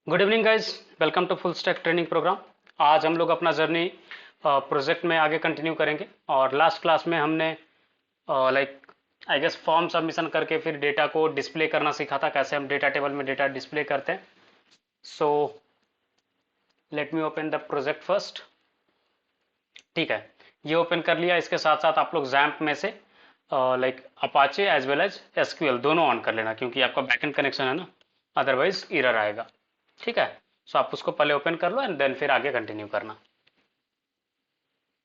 Good evening guys, welcome to full stack training program. आज हम लोग अपना जर्नी प्रोजेक्ट में आगे कंटिन्यू करेंगे। और लास्ट क्लास में हमने like I guess form submission करके फिर डेटा को डिस्प्ले करना सीखा था, कैसे हम डेटा टेबल में डेटा डिस्प्ले करते हैं। सो let me open the project first. ठीक है, ये ओपन कर लिया। इसके साथ साथ आप लोग जैम्प में से like Apache as well as SQL दोनों ऑन कर लेना, क्योंकि आपका बैकएंड कनेक्शन है ना, अदरवाइज एरर आएगा। ठीक है, सो आप उसको पहले ओपन कर लो एंड देन फिर आगे कंटिन्यू करना।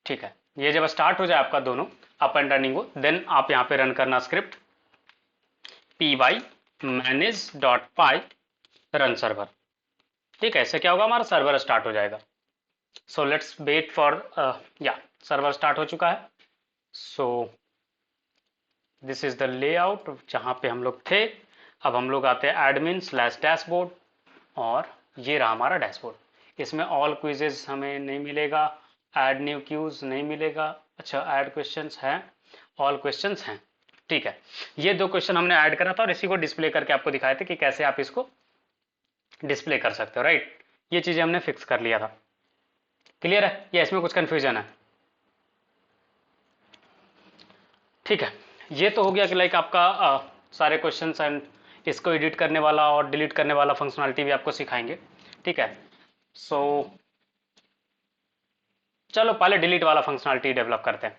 ठीक है, ये जब स्टार्ट हो जाए आपका दोनों अप एंड रनिंग हो, देन आप यहाँ पे रन करना script py manage.py run server. ठीक है, इससे क्या होगा, हमारा सर्वर स्टार्ट हो जाएगा। सो लेट्स वेट फॉर या सर्वर स्टार्ट हो चुका है। So this is the layout जहाँ पे हम लोग थे। अब हम लोग आते हैं एडमिन स्लैश डैशबोर्ड, और ये रहा हमारा डैशबोर्ड। इसमें ऑल क्विजेज हमें नहीं मिलेगा, ऐड न्यू क्यूज नहीं मिलेगा। अच्छा, ऐड क्वेश्चंस हैं, ऑल क्वेश्चंस हैं। ठीक है, ये दो क्वेश्चन हमने ऐड करा था और इसी को डिस्प्ले करके आपको दिखाए थे कि कैसे आप इसको डिस्प्ले कर सकते हो। राइट, ये चीजें हमने फिक्स कर लिया था। क्लियर है या इसमें कुछ कंफ्यूजन है? ठीक है, ये तो हो गया कि लाइक आपका सारे क्वेश्चंस एंड इसको एडिट करने वाला और डिलीट करने वाला फंक्शनलिटी भी आपको सिखाएंगे। ठीक है, सो चलो पहले डिलीट वाला फंक्शनलिटी डेवलप करते हैं।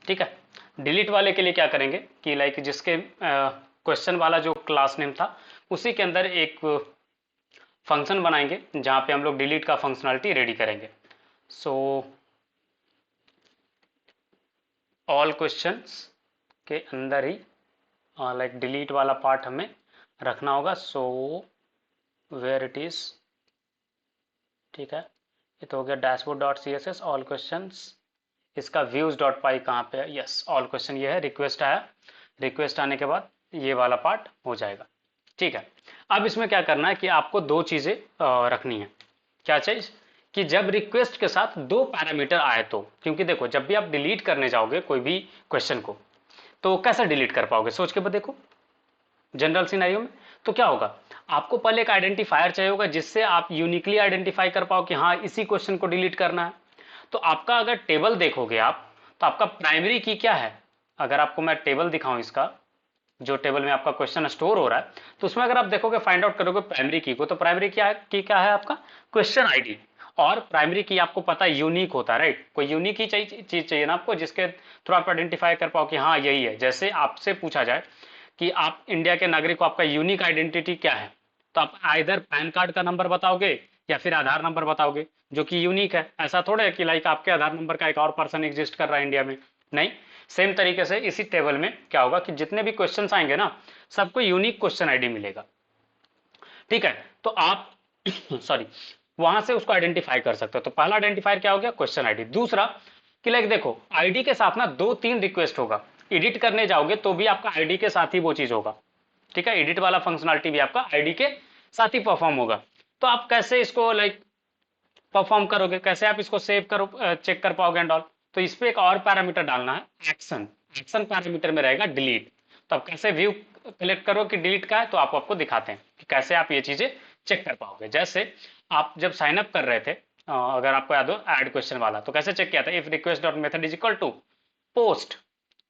ठीक है, डिलीट वाले के लिए क्या करेंगे कि लाइक जिसके क्वेश्चन वाला जो क्लास नेम था उसी के अंदर एक फंक्शन बनाएंगे जहाँ पे हम लोग डिलीट का फंक्शनलिटी रेडी करेंगे। सो ऑल क्वेश्चंस के अंदर ही लाइक डिलीट वाला पार्ट हमें रखना होगा। सो वेयर इट इज, ठीक है, ये तो हो गया dashboard dot C S S all questions. इसका व्यूज डॉट पाई कहाँ पे है? यस, ऑल क्वेश्चन ये है। रिक्वेस्ट आया, रिक्वेस्ट आने के बाद ये वाला पार्ट हो जाएगा। ठीक है, अब इसमें क्या करना है कि आपको दो चीजें रखनी है। क्या चीज? कि जब रिक्वेस्ट के साथ दो पैरामीटर आए तो, क्योंकि देखो जब भी आप डिलीट करने जाओगे कोई भी क्वेश्चन को, तो कैसे डिलीट कर पाओगे? सोच के देखो, जनरल सिनेरियो में तो क्या होगा, आपको पहले एक आइडेंटिफायर चाहिए होगा जिससे आप यूनिकली आइडेंटिफाई कर पाओ कि हाँ इसी क्वेश्चन को डिलीट करना है। तो आपका अगर टेबल देखोगे आप, तो आपका प्राइमरी की क्या है? अगर आपको मैं टेबल दिखाऊं इसका, जो टेबल में आपका क्वेश्चन स्टोर हो रहा है, तो उसमें अगर आप देखोगे फाइंड आउट करोगे प्राइमरी की को, तो प्राइमरी क्या है आपका क्वेश्चन आईडी। और प्राइमरी की आपको पता है यूनिक होता है, राइट? कोई यूनिक ही चीज चाहिए ना आपको, जिसके थ्रू आप आइडेंटिफाई कर पाओ कि हाँ यही है। जैसे आपसे पूछा जाए कि आप इंडिया के नागरिक हो, आपका यूनिक आइडेंटिटी क्या है, तो आप आइदर पैन कार्ड का नंबर बताओगे या फिर आधार नंबर बताओगे, जो कि यूनिक है। ऐसा थोड़ा है कि लाइक आपके आधार नंबर का एक और पर्सन एग्जिस्ट कर रहा है इंडिया में, नहीं। सेम तरीके से इसी टेबल में क्या होगा कि जितने भी क्वेश्चंस आएंगे ना, सबको यूनिक क्वेश्चन आईडी मिलेगा। ठीक है, तो आप सॉरी, वहां से उसको आइडेंटिफाई कर सकते हो। तो पहला आइडेंटिफायर क्या हो गया? Question ID. दूसरा कि लाइक देखो आईडी के साथ ना दो तीन रिक्वेस्ट होगा, एडिट करने जाओगे तो भी आपका आईडी के साथ ही वो चीज होगा। ठीक है, एडिट वाला फंक्शनलिटी भी आपका आईडी के साथ ही परफॉर्म होगा। तो आप कैसे इसको लाइक परफॉर्म करोगे, कैसे आप इसको सेव करो, चेक कर पाओगे एंड ऑल? तो इस पे एक और पैरामीटर डालना है, एक्शन। एक्शन पैरामीटर में रहेगा डिलीट। तो आप कैसे व्यू कलेक्ट करो कि डिलीट का है, तो आपको दिखाते हैं कि कैसे आप ये चीजें चेक कर पाओगे। जैसे आप जब साइन अप कर रहे थे, अगर आपको याद हो ऐड क्वेश्चन वाला, तो कैसे चेक किया था? If request dot method is equal to post.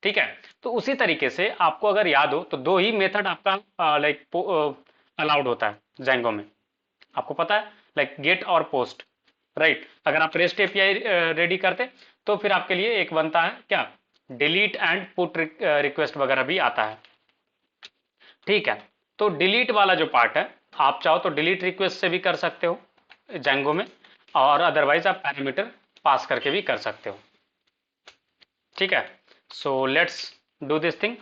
ठीक है, तो उसी तरीके से आपको अगर याद हो तो दो ही मेथड आपका लाइक अलाउड होता है जैंगो में, आपको पता है, लाइक गेट और पोस्ट। राइट, अगर आप रेस्ट एपीआई रेडी करते तो फिर आपके लिए एक बनता है क्या, डिलीट एंड पुट रिक्वेस्ट वगैरह भी आता है। ठीक है, तो डिलीट वाला जो पार्ट है, आप चाहो तो डिलीट रिक्वेस्ट से भी कर सकते हो जैंगो में, और अदरवाइज आप पैरामीटर पास करके भी कर सकते हो। ठीक है, so let's do this thing.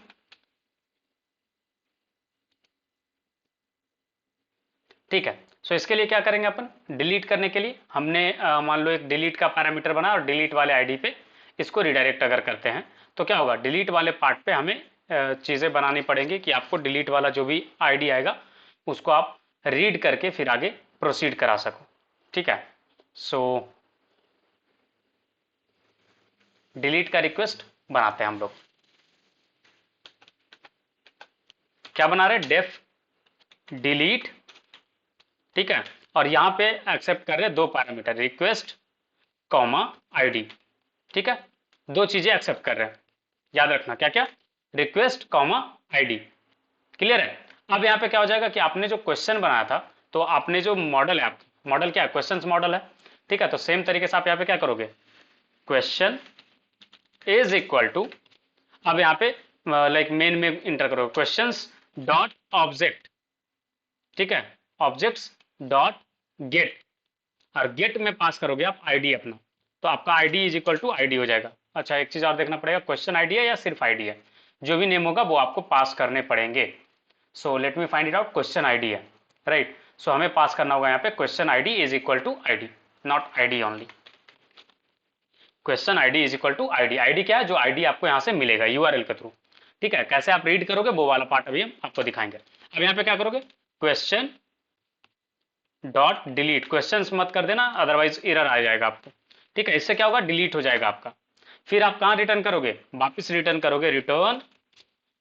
ठीक है, सो इसके लिए क्या करेंगे अपन? डिलीट करने के लिए हमने मान लो एक डिलीट का पैरामीटर बना, और डिलीट वाले आईडी पे इसको रिडायरेक्ट अगर करते हैं तो क्या होगा, डिलीट वाले पार्ट पे हमें चीज़ें बनानी पड़ेंगी कि आपको डिलीट वाला जो भी आईडी आएगा उसको आप रीड करके फिर आगे प्रोसीड करा सको। ठीक है, सो डिलीट का रिक्वेस्ट बनाते हैं हम लोग। क्या बना रहे हैं? Def delete. ठीक है, और यहाँ पे एक्सेप्ट कर रहे हैं दो पैरामीटर, रिक्वेस्ट कॉमा आईडी। ठीक है, दो चीजें एक्सेप्ट कर रहे हैं, याद रखना क्या क्या, रिक्वेस्ट कॉमा आईडी। क्लियर है। अब यहाँ पे क्या हो जाएगा कि आपने जो क्वेश्चन बनाया था, तो आपने जो मॉडल है, आपका मॉडल क्या है, क्वेश्चन मॉडल है। ठीक है, तो सेम तरीके से आप यहाँ पे क्या करोगे, क्वेश्चन इज इक्वल टू, अब यहाँ पे लाइक मेन में इंटर करोगे क्वेश्चंस डॉट ऑब्जेक्ट। ठीक है, ऑब्जेक्ट्स डॉट गेट, और गेट में पास करोगे आप आईडी अपना, तो आपका ID is equal to ID हो जाएगा। अच्छा, एक चीज और देखना पड़ेगा, क्वेश्चन आईडी है या सिर्फ आईडी है, जो भी नेम होगा वो आपको पास करने पड़ेंगे। So let me find it out, question ID है, राइट। सो हमें पास करना होगा यहाँ पे question ID is equal to ID, not ID only. Question ID is equal to ID, ID क्या है, जो आईडी आपको यहाँ से मिलेगा यूआरएल के थ्रू। ठीक है, कैसे आप रीड करोगे वो वाला पार्ट अभी हम आपको दिखाएंगे। अब यहाँ पे क्या करोगे, क्वेश्चन डॉट डिलीट, क्वेश्चन मत कर देना अदरवाइज एरर आ जाएगा आपको। ठीक है, इससे क्या होगा, डिलीट हो जाएगा आपका। फिर आप कहाँ रिटर्न करोगे, वापिस रिटर्न करोगे रिटर्न,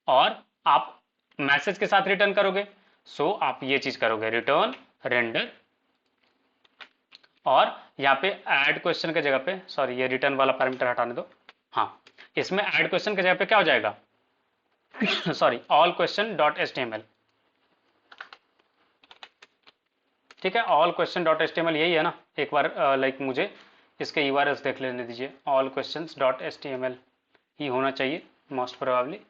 और आप मैसेज के साथ रिटर्न करोगे। सो आप ये चीज करोगे, रिटर्न रेंडर, और यहाँ पे ऐड क्वेश्चन के जगह पे, सॉरी ये रिटर्न वाला पैरामीटर हटाने दो, हाँ, इसमें ऐड क्वेश्चन के जगह पे क्या हो जाएगा sorry, all question dot HTML. ठीक है, ऑल क्वेश्चन डॉट एचटीएमएल यही है ना, एक बार लाइक मुझे इसके यूआरएल्स देख लेने दीजिए, ऑल क्वेश्चन डॉट एचटीएमएल ही होना चाहिए most probably,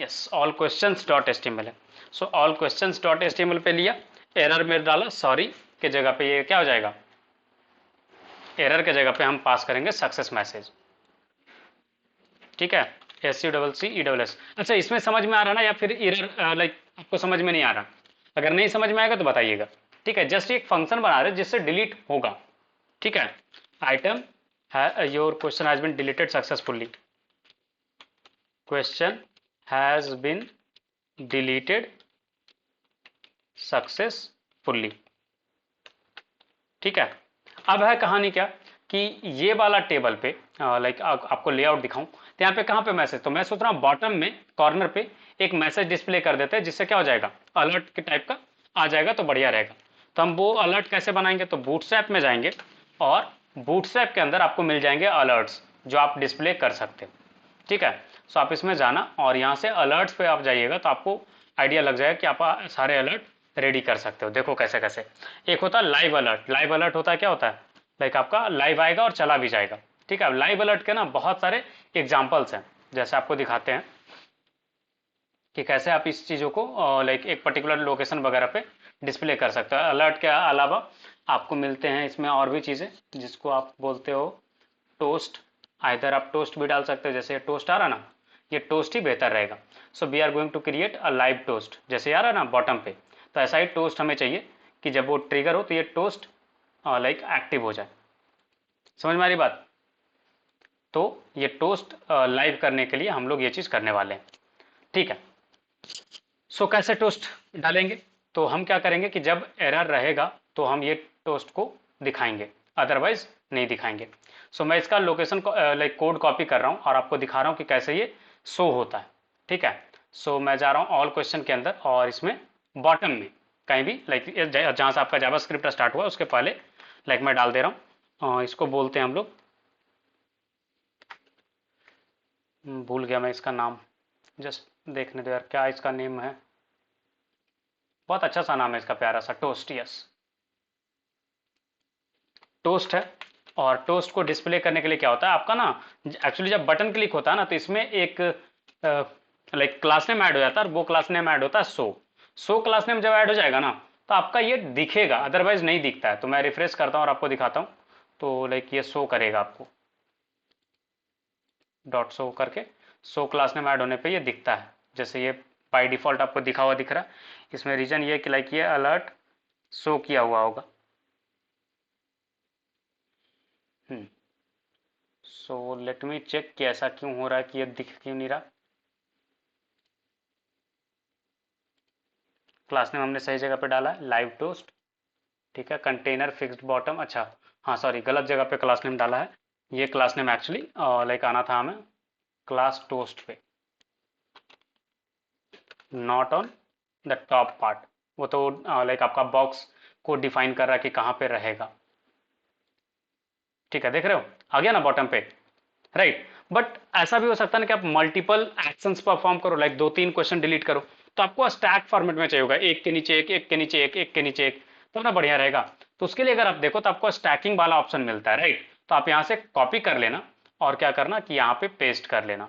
yes, all questions dot HTML है। So all questions dot HTML पे लिया, एरर में डाला सॉरी के जगह पे, ये क्या हो जाएगा, एरर के जगह पे हम पास करेंगे सक्सेस मैसेज। ठीक है, SUCCESS। अच्छा, इसमें समझ में आ रहा ना, या फिर एरर लाइक आपको समझ में नहीं आ रहा, अगर नहीं समझ में आएगा तो बताइएगा। ठीक है, जस्ट एक फंक्शन बना रहे जिससे डिलीट होगा। ठीक है, item your question has been deleted successfully, question has been deleted successfully. ठीक है, अब है कहानी क्या, कि ये वाला टेबल पे लाइक आपको लेआउट दिखाऊं, तो यहाँ पे कहाँ पे मैसेज, तो मैं सोच रहा हूँ बॉटम में कॉर्नर पे एक मैसेज डिस्प्ले कर देते हैं, जिससे क्या हो जाएगा, अलर्ट के टाइप का आ जाएगा, तो बढ़िया रहेगा। तो हम वो अलर्ट कैसे बनाएंगे, तो बूटस्ट्रैप में जाएंगे, और बूटस्ट्रैप के अंदर आपको मिल जाएंगे अलर्ट्स जो आप डिस्प्ले कर सकते हो। ठीक है, सो आप इसमें जाना, और यहाँ से अलर्ट्स पे आप जाइएगा, तो आपको आइडिया लग जाएगा कि आप सारे अलर्ट रेडी कर सकते हो। देखो कैसे कैसे, एक होता है लाइव अलर्ट, लाइव अलर्ट होता है, क्या होता है, लाइक आपका लाइव आएगा और चला भी जाएगा। ठीक है, लाइव अलर्ट के ना बहुत सारे एग्जाम्पल्स हैं, जैसे आपको दिखाते हैं कि कैसे आप इस चीज़ों को लाइक एक पर्टिकुलर लोकेशन वगैरह पे डिस्प्ले कर सकते हो। अलर्ट के अलावा आपको मिलते हैं इसमें और भी चीज़ें, जिसको आप बोलते हो टोस्ट, आइधर आप टोस्ट भी डाल सकते हो, जैसे टोस्ट आ रहा ना, ये टोस्ट ही बेहतर रहेगा। So we are going to create a live toast, जैसे आ रहा ना बॉटम पे, तो ऐसा ही टोस्ट हमें चाहिए कि जब वो ट्रिगर हो तो ये टोस्ट लाइक एक्टिव हो जाए। समझ में आ रही बात, तो ये टोस्ट लाइव करने के लिए हम लोग ये चीज़ करने वाले हैं। ठीक है, सो कैसे टोस्ट डालेंगे, तो हम क्या करेंगे कि जब एरर रहेगा तो हम ये टोस्ट को दिखाएंगे, अदरवाइज नहीं दिखाएंगे। सो मैं इसका लोकेशन लाइक कोड कॉपी कर रहा हूँ और आपको दिखा रहा हूँ कि कैसे ये शो होता है। ठीक है, सो मैं जा रहा हूँ ऑल क्वेश्चन के अंदर, और इसमें बॉटम में कहीं भी लाइक जहाँ से आपका जावास्क्रिप्ट स्टार्ट हुआ उसके पहले लाइक मैं डाल दे रहा हूँ, इसको बोलते हैं हम लोग, भूल गया मैं इसका नाम, जस्ट देखने दो यार, क्या इसका नेम है, बहुत अच्छा सा नाम है इसका, प्यारा सा, टोस्ट, यस, टोस्ट है। और टोस्ट को डिस्प्ले करने के लिए क्या होता है आपका ना, एक्चुअली जब बटन क्लिक होता है ना, तो इसमें एक लाइक क्लास नेम ऐड हो जाता है, और वो क्लास नेम ऐड होता है सो क्लास नेम जब ऐड हो जाएगा ना, तो आपका ये दिखेगा, अदरवाइज नहीं दिखता है। तो मैं रिफ्रेश करता हूँ और आपको दिखाता हूँ, तो लाइक ये शो करेगा आपको, डॉट शो करके, शो क्लास नेम ऐड होने पे ये दिखता है, जैसे ये बाय डिफॉल्ट आपको दिखा हुआ दिख रहा है। इसमें रीजन ये है कि लाइक ये अलर्ट शो किया हुआ होगा। सो लेट मी चेक कि ऐसा क्यों हो रहा है कि ये दिख क्यों नहीं रहा। क्लास नेम हमने सही जगह पे डाला है, लाइव टोस्ट। ठीक है, कंटेनर फिक्स्ड बॉटम, अच्छा हाँ सॉरी, गलत जगह पे क्लास नेम डाला है, ये क्लास नेम एक्चुअली लाइक आना था हमें क्लास टोस्ट पे, not on the top part. वो तो लाइक आपका बॉक्स को डिफाइन कर रहा है कि कहाँ पे रहेगा। ठीक है, देख रहे हो, आ गया ना बॉटम पे, राइट। बट ऐसा भी हो सकता है ना कि आप मल्टीपल एक्शंस परफॉर्म करो, लाइक 2-3 क्वेश्चन डिलीट करो, तो आपको स्टैक फॉर्मेट में चाहिए होगा, एक के नीचे एक, एक के नीचे एक, एक के नीचे एक, तो ना बढ़िया रहेगा। तो उसके लिए अगर आप देखो तो आपको स्टैकिंग वाला ऑप्शन मिलता है, राइट। तो आप यहाँ से कॉपी कर लेना और क्या करना कि यहाँ पे पेस्ट कर लेना।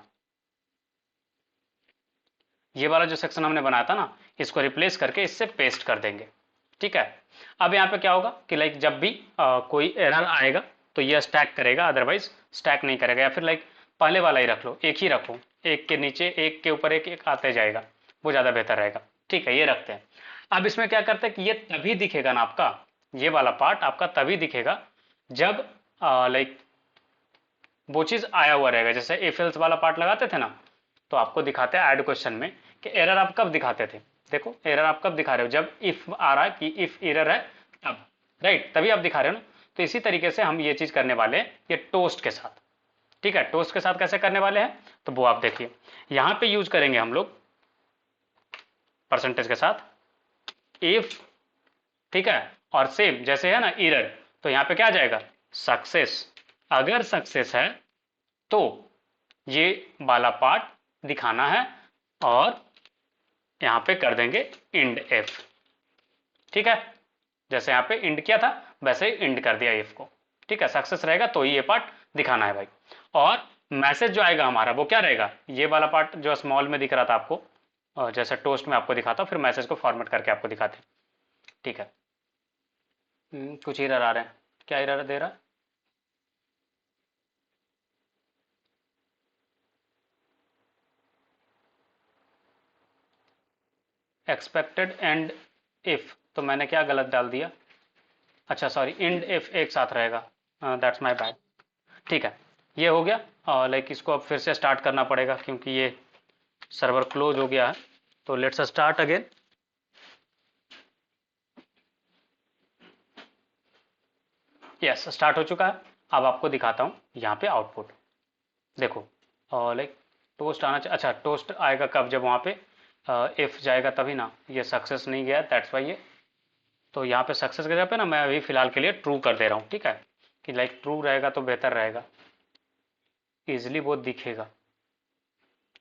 ये वाला जो सेक्शन हमने बनाया था ना, इसको रिप्लेस करके इससे पेस्ट कर देंगे। ठीक है, अब यहाँ पे क्या होगा कि लाइक जब भी कोई एरर आएगा तो ये स्टैक करेगा, अदरवाइज स्टैक नहीं करेगा। या फिर लाइक पहले वाला ही रख लो, एक ही रखो, एक के नीचे एक के ऊपर एक, एक आते जाएगा, वो ज़्यादा बेहतर रहेगा। ठीक है, ये रखते हैं। अब इसमें क्या करते हैं कि ये तभी दिखेगा ना आपका, ये वाला पार्ट आपका तभी दिखेगा जब लाइक वो चीज़ आया हुआ रहेगा। जैसे इफ एल्स वाला पार्ट लगाते थे ना, तो आपको दिखाते हैं ऐड क्वेश्चन में कि एरर आप कब दिखाते थे। देखो एरर आप कब दिखा रहे हो, जब इफ आ रहा है कि इफ एरर है तब, राइट, तभी आप दिखा रहे हो ना। तो इसी तरीके से हम ये चीज करने वाले हैं ये टोस्ट के साथ। ठीक है, टोस्ट के साथ कैसे करने वाले हैं तो वो आप देखिए, यहां पे यूज करेंगे हम लोग परसेंटेज के साथ इफ। ठीक है, और सेम जैसे है ना एरर, तो यहां पे क्या आ जाएगा सक्सेस। अगर सक्सेस है तो ये वाला पार्ट दिखाना है, और यहां पे कर देंगे इंड एफ। ठीक है, जैसे यहाँ पे इंड किया था वैसे ही इंड कर दिया इफ को। ठीक है, सक्सेस रहेगा तो ही ये पार्ट दिखाना है भाई। और मैसेज जो आएगा हमारा वो क्या रहेगा, ये वाला पार्ट जो स्मॉल में दिख रहा था आपको, और जैसे टोस्ट में आपको दिखाता हूँ, फिर मैसेज को फॉर्मेट करके आपको दिखाते हैं। ठीक है, कुछ एरर आ रहे हैं, क्या एरर दे रहा है। एक्सपेक्टेड एंड इफ, तो मैंने क्या गलत डाल दिया, अच्छा सॉरी, इंड इफ एक साथ रहेगा, दैट्स माय बैड। ठीक है, ये हो गया। लाइक इसको अब फिर से स्टार्ट करना पड़ेगा क्योंकि ये सर्वर क्लोज हो गया है। तो let's start again. Yes, start हो चुका है। अब आपको दिखाता हूँ यहाँ पे आउटपुट, देखो। और लाइक टोस्ट आना चाहिए, अच्छा टोस्ट आएगा कब, जब वहाँ पे इफ जाएगा तभी ना। ये सक्सेस नहीं गया, दैट्स वाई ये, तो यहाँ पे सक्सेस की जगह पे ना मैं अभी फिलहाल के लिए ट्रू कर दे रहा हूँ। ठीक है, कि लाइक ट्रू रहेगा तो बेहतर रहेगा, इजिली वो दिखेगा।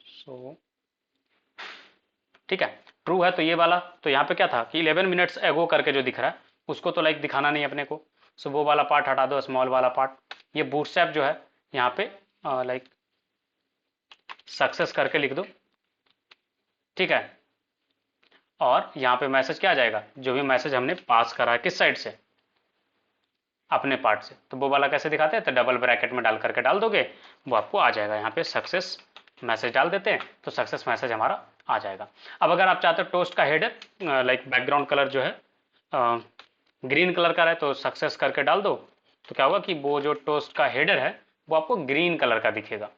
सो ठीक है, ट्रू है तो ये वाला, तो यहाँ पे क्या था कि 11 मिनट्स एगो करके जो दिख रहा है उसको तो लाइक दिखाना नहीं अपने को। सो वो वाला पार्ट हटा दो, स्मॉल वाला पार्ट। ये बूटस्ट्रैप जो है यहाँ पे लाइक सक्सेस करके लिख दो। ठीक है, और यहाँ पे मैसेज क्या आ जाएगा, जो भी मैसेज हमने पास करा है किस साइड से, अपने पार्ट से, तो वो वाला कैसे दिखाते हैं, तो डबल ब्रैकेट में डाल करके डाल दोगे, वो आपको आ जाएगा। यहाँ पे सक्सेस मैसेज डाल देते हैं तो सक्सेस मैसेज हमारा आ जाएगा। अब अगर आप चाहते हो टोस्ट का हेडर लाइक बैकग्राउंड कलर जो है ग्रीन कलर का रहे, तो सक्सेस करके डाल दो, तो क्या होगा कि वो जो टोस्ट का हेडर है वो आपको ग्रीन कलर का दिखेगा।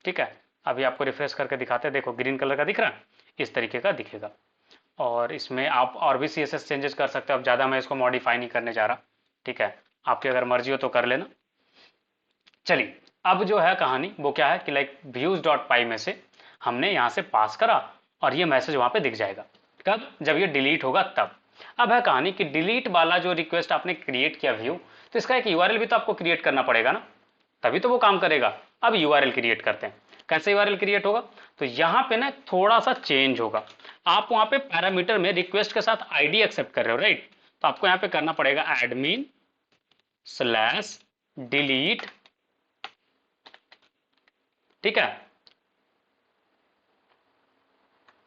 ठीक है, अभी आपको रिफ्रेश करके दिखाते हैं, देखो ग्रीन कलर का दिख रहा है, इस तरीके का दिखेगा। और इसमें आप और भी CSS चेंजेस कर सकते हो, अब ज़्यादा मैं इसको मॉडिफाई नहीं करने जा रहा। ठीक है, आपकी अगर मर्जी हो तो कर लेना। चलिए, अब जो है कहानी वो क्या है कि लाइक व्यूज डॉट पाई में से हमने यहाँ से पास करा और ये मैसेज वहाँ पे दिख जाएगा कब, जब ये डिलीट होगा तब। अब है कहानी कि डिलीट वाला जो रिक्वेस्ट आपने क्रिएट किया व्यू, तो इसका एक यूआरएल भी तो आपको क्रिएट करना पड़ेगा ना, तभी तो वो काम करेगा। अब यूआरएल क्रिएट करते हैं, कैसे यूआरएल क्रिएट होगा, तो यहाँ पे ना थोड़ा सा चेंज होगा। आप वहाँ पे पैरामीटर में रिक्वेस्ट के साथ आईडी एक्सेप्ट कर रहे हो, राइट, तो आपको यहाँ पे करना पड़ेगा एडमिन स्लैश डिलीट। ठीक है,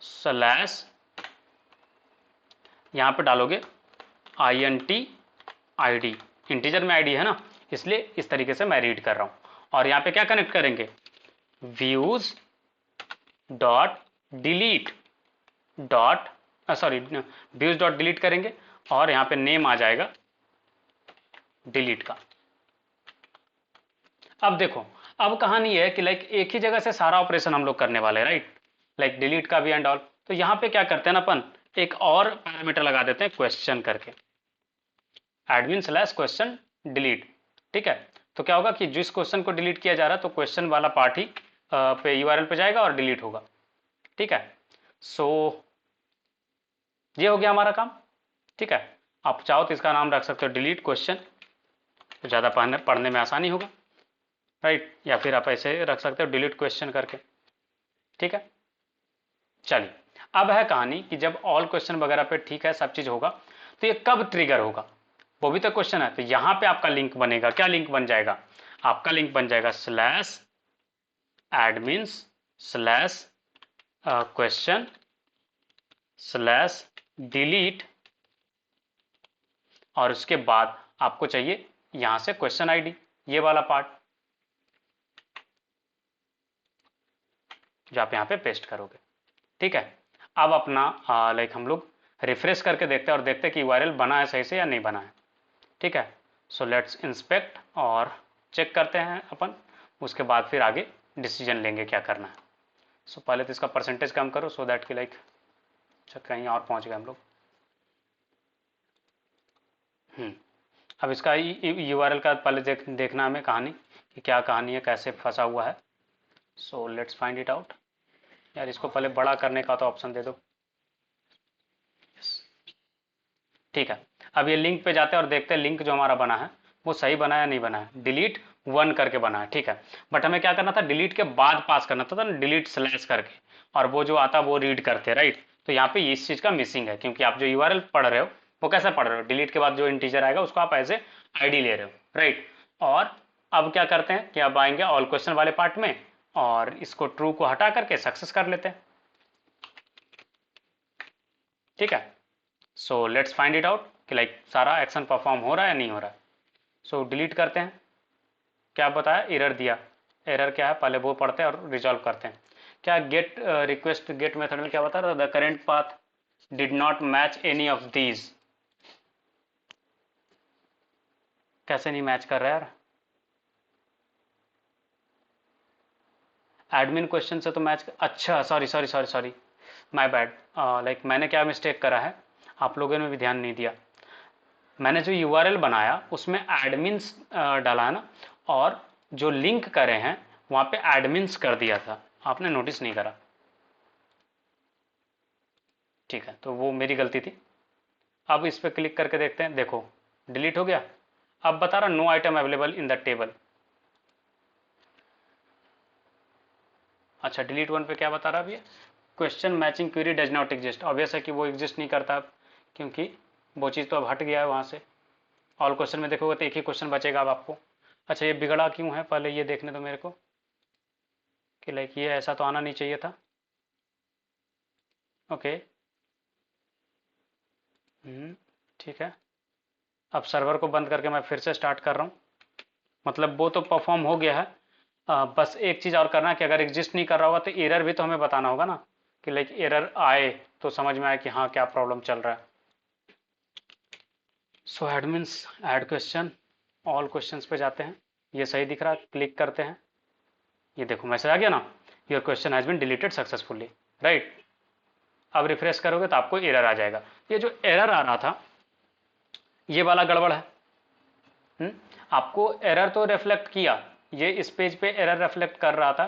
स्लैश यहाँ पे डालोगे INT ID, इंटीजर में आईडी है ना, इसलिए इस तरीके से मैं रीड कर रहा हूँ। और यहाँ पे क्या कनेक्ट करेंगे, views dot delete dot sorry views dot delete करेंगे, और यहाँ पे नेम आ जाएगा डिलीट का। अब देखो, अब कहानी है कि लाइक एक ही जगह से सारा ऑपरेशन हम लोग करने वाले हैं, राइट, लाइक डिलीट का भी एंड ऑल। तो यहाँ पे क्या करते हैं ना अपन, एक और पैरामीटर लगा देते हैं क्वेश्चन करके, एडमिन स्लैश क्वेश्चन डिलीट। ठीक है, तो क्या होगा कि जिस क्वेश्चन को डिलीट किया जा रहा है तो क्वेश्चन वाला पार्ट ही पे यूआरएल पे जाएगा और डिलीट होगा। ठीक है, सो ये हो गया हमारा काम। ठीक है, आप चाहो तो इसका नाम रख सकते हो डिलीट क्वेश्चन, तो ज़्यादा पढ़ने में आसानी होगा, राइट। या फिर आप ऐसे रख सकते हो डिलीट क्वेश्चन करके, ठीक है। चलिए, अब है कहानी कि जब ऑल क्वेश्चन वगैरह पे ठीक है सब चीज होगा, तो ये कब ट्रिगर होगा, वो भी तो क्वेश्चन है। तो यहां पे आपका लिंक बनेगा, क्या लिंक बन जाएगा, आपका लिंक बन जाएगा slash admins slash question slash delete, और उसके बाद आपको चाहिए यहां से क्वेश्चन आईडी, ये वाला पार्ट जो आप यहां पे पेस्ट करोगे, ठीक है। अब अपना लाइक हम लोग रिफ्रेश करके देखते हैं और देखते हैं कि यूआरएल बना है सही से या नहीं बना है, ठीक है। सो लेट्स इंस्पेक्ट और चेक करते हैं अपन, उसके बाद फिर आगे डिसीजन लेंगे क्या करना है। सो पहले तो इसका परसेंटेज कम करो सो दैट कि लाइक कहीं और पहुंच गए हम लोग। अब इसका यूआरएल का पहले देखना हमें कहानी कि क्या कहानी है, कैसे फंसा हुआ है। So let's find it out. यार इसको पहले बड़ा करने का तो ऑप्शन दे दो, ठीक है। अब ये लिंक पे जाते हैं और देखते हैं लिंक जो हमारा बना है वो सही बना है या नहीं बना है। डिलीट 1 करके बना है, ठीक है। बट हमें क्या करना था, डिलीट के बाद पास करना था ना, डिलीट स्लैश करके, और वो जो आता वो रीड करते, राइट। तो यहाँ पे इस चीज का मिसिंग है, क्योंकि आप जो यूआरएल पढ़ रहे हो वो कैसे पढ़ रहे हो, डिलीट के बाद जो इंटीजर आएगा उसको आप एज ए आईडी ले रहे हो, राइट। और अब क्या करते हैं कि अब आएंगे ऑल क्वेश्चन वाले पार्ट में, और इसको ट्रू को हटा करके सक्सेस कर लेते हैं, ठीक है। So let's find it out कि लाइक सारा एक्शन परफॉर्म हो रहा है या नहीं हो रहा है। सो डिलीट करते हैं, क्या बताया, एरर दिया। एरर क्या है पहले वो पढ़ते हैं और रिजॉल्व करते हैं। क्या गेट रिक्वेस्ट गेट मेथड में क्या बता रहा था, the current path did not match any of these. कैसे नहीं मैच कर रहा है यार, एडमिन क्वेश्चन से तो मैच, अच्छा sorry sorry sorry sorry, my bad. Like मैंने क्या मिस्टेक करा है, आप लोगों ने भी ध्यान नहीं दिया। मैंने जो यूआरएल बनाया उसमें एडमिन्स डाला है ना, और जो लिंक करे हैं वहां पे एडमिन्स कर दिया था, आपने नोटिस नहीं करा, ठीक है। तो वो मेरी गलती थी। अब इस पर क्लिक करके देखते हैं, देखो डिलीट हो गया। अब बता रहा no item available in the table. अच्छा डिलीट 1 पे क्या बता रहा है भैया, question matching query does not exist. Obvious है कि वो एग्जिस्ट नहीं करता, क्योंकि वो चीज़ तो अब हट गया है वहाँ से। ऑल क्वेश्चन में देखोगे तो एक ही क्वेश्चन बचेगा अब आपको। अच्छा ये बिगड़ा क्यों है, पहले ये देखने दो मेरे को कि लाइक ये ऐसा तो आना नहीं चाहिए था, ओके। ठीक है। अब सर्वर को बंद करके मैं फिर से स्टार्ट कर रहा हूँ, मतलब वो तो परफॉर्म हो गया है। बस एक चीज़ और करना है कि अगर एग्जिस्ट नहीं कर रहा होगा तो एरर भी तो हमें बताना होगा ना, कि लाइक एरर आए तो समझ में आए कि हाँ क्या प्रॉब्लम चल रहा है। So admins add question, all questions पे जाते हैं, ये सही दिख रहा है, क्लिक करते हैं, ये देखो मैसेज आ गया ना, your question has been deleted successfully, right. अब रिफ्रेश करोगे तो आपको एरर आ जाएगा। ये जो एरर आ रहा था ये वाला गड़बड़ है। आपको एरर तो रिफ्लेक्ट किया, ये इस पेज पे एरर रिफ्लेक्ट कर रहा था,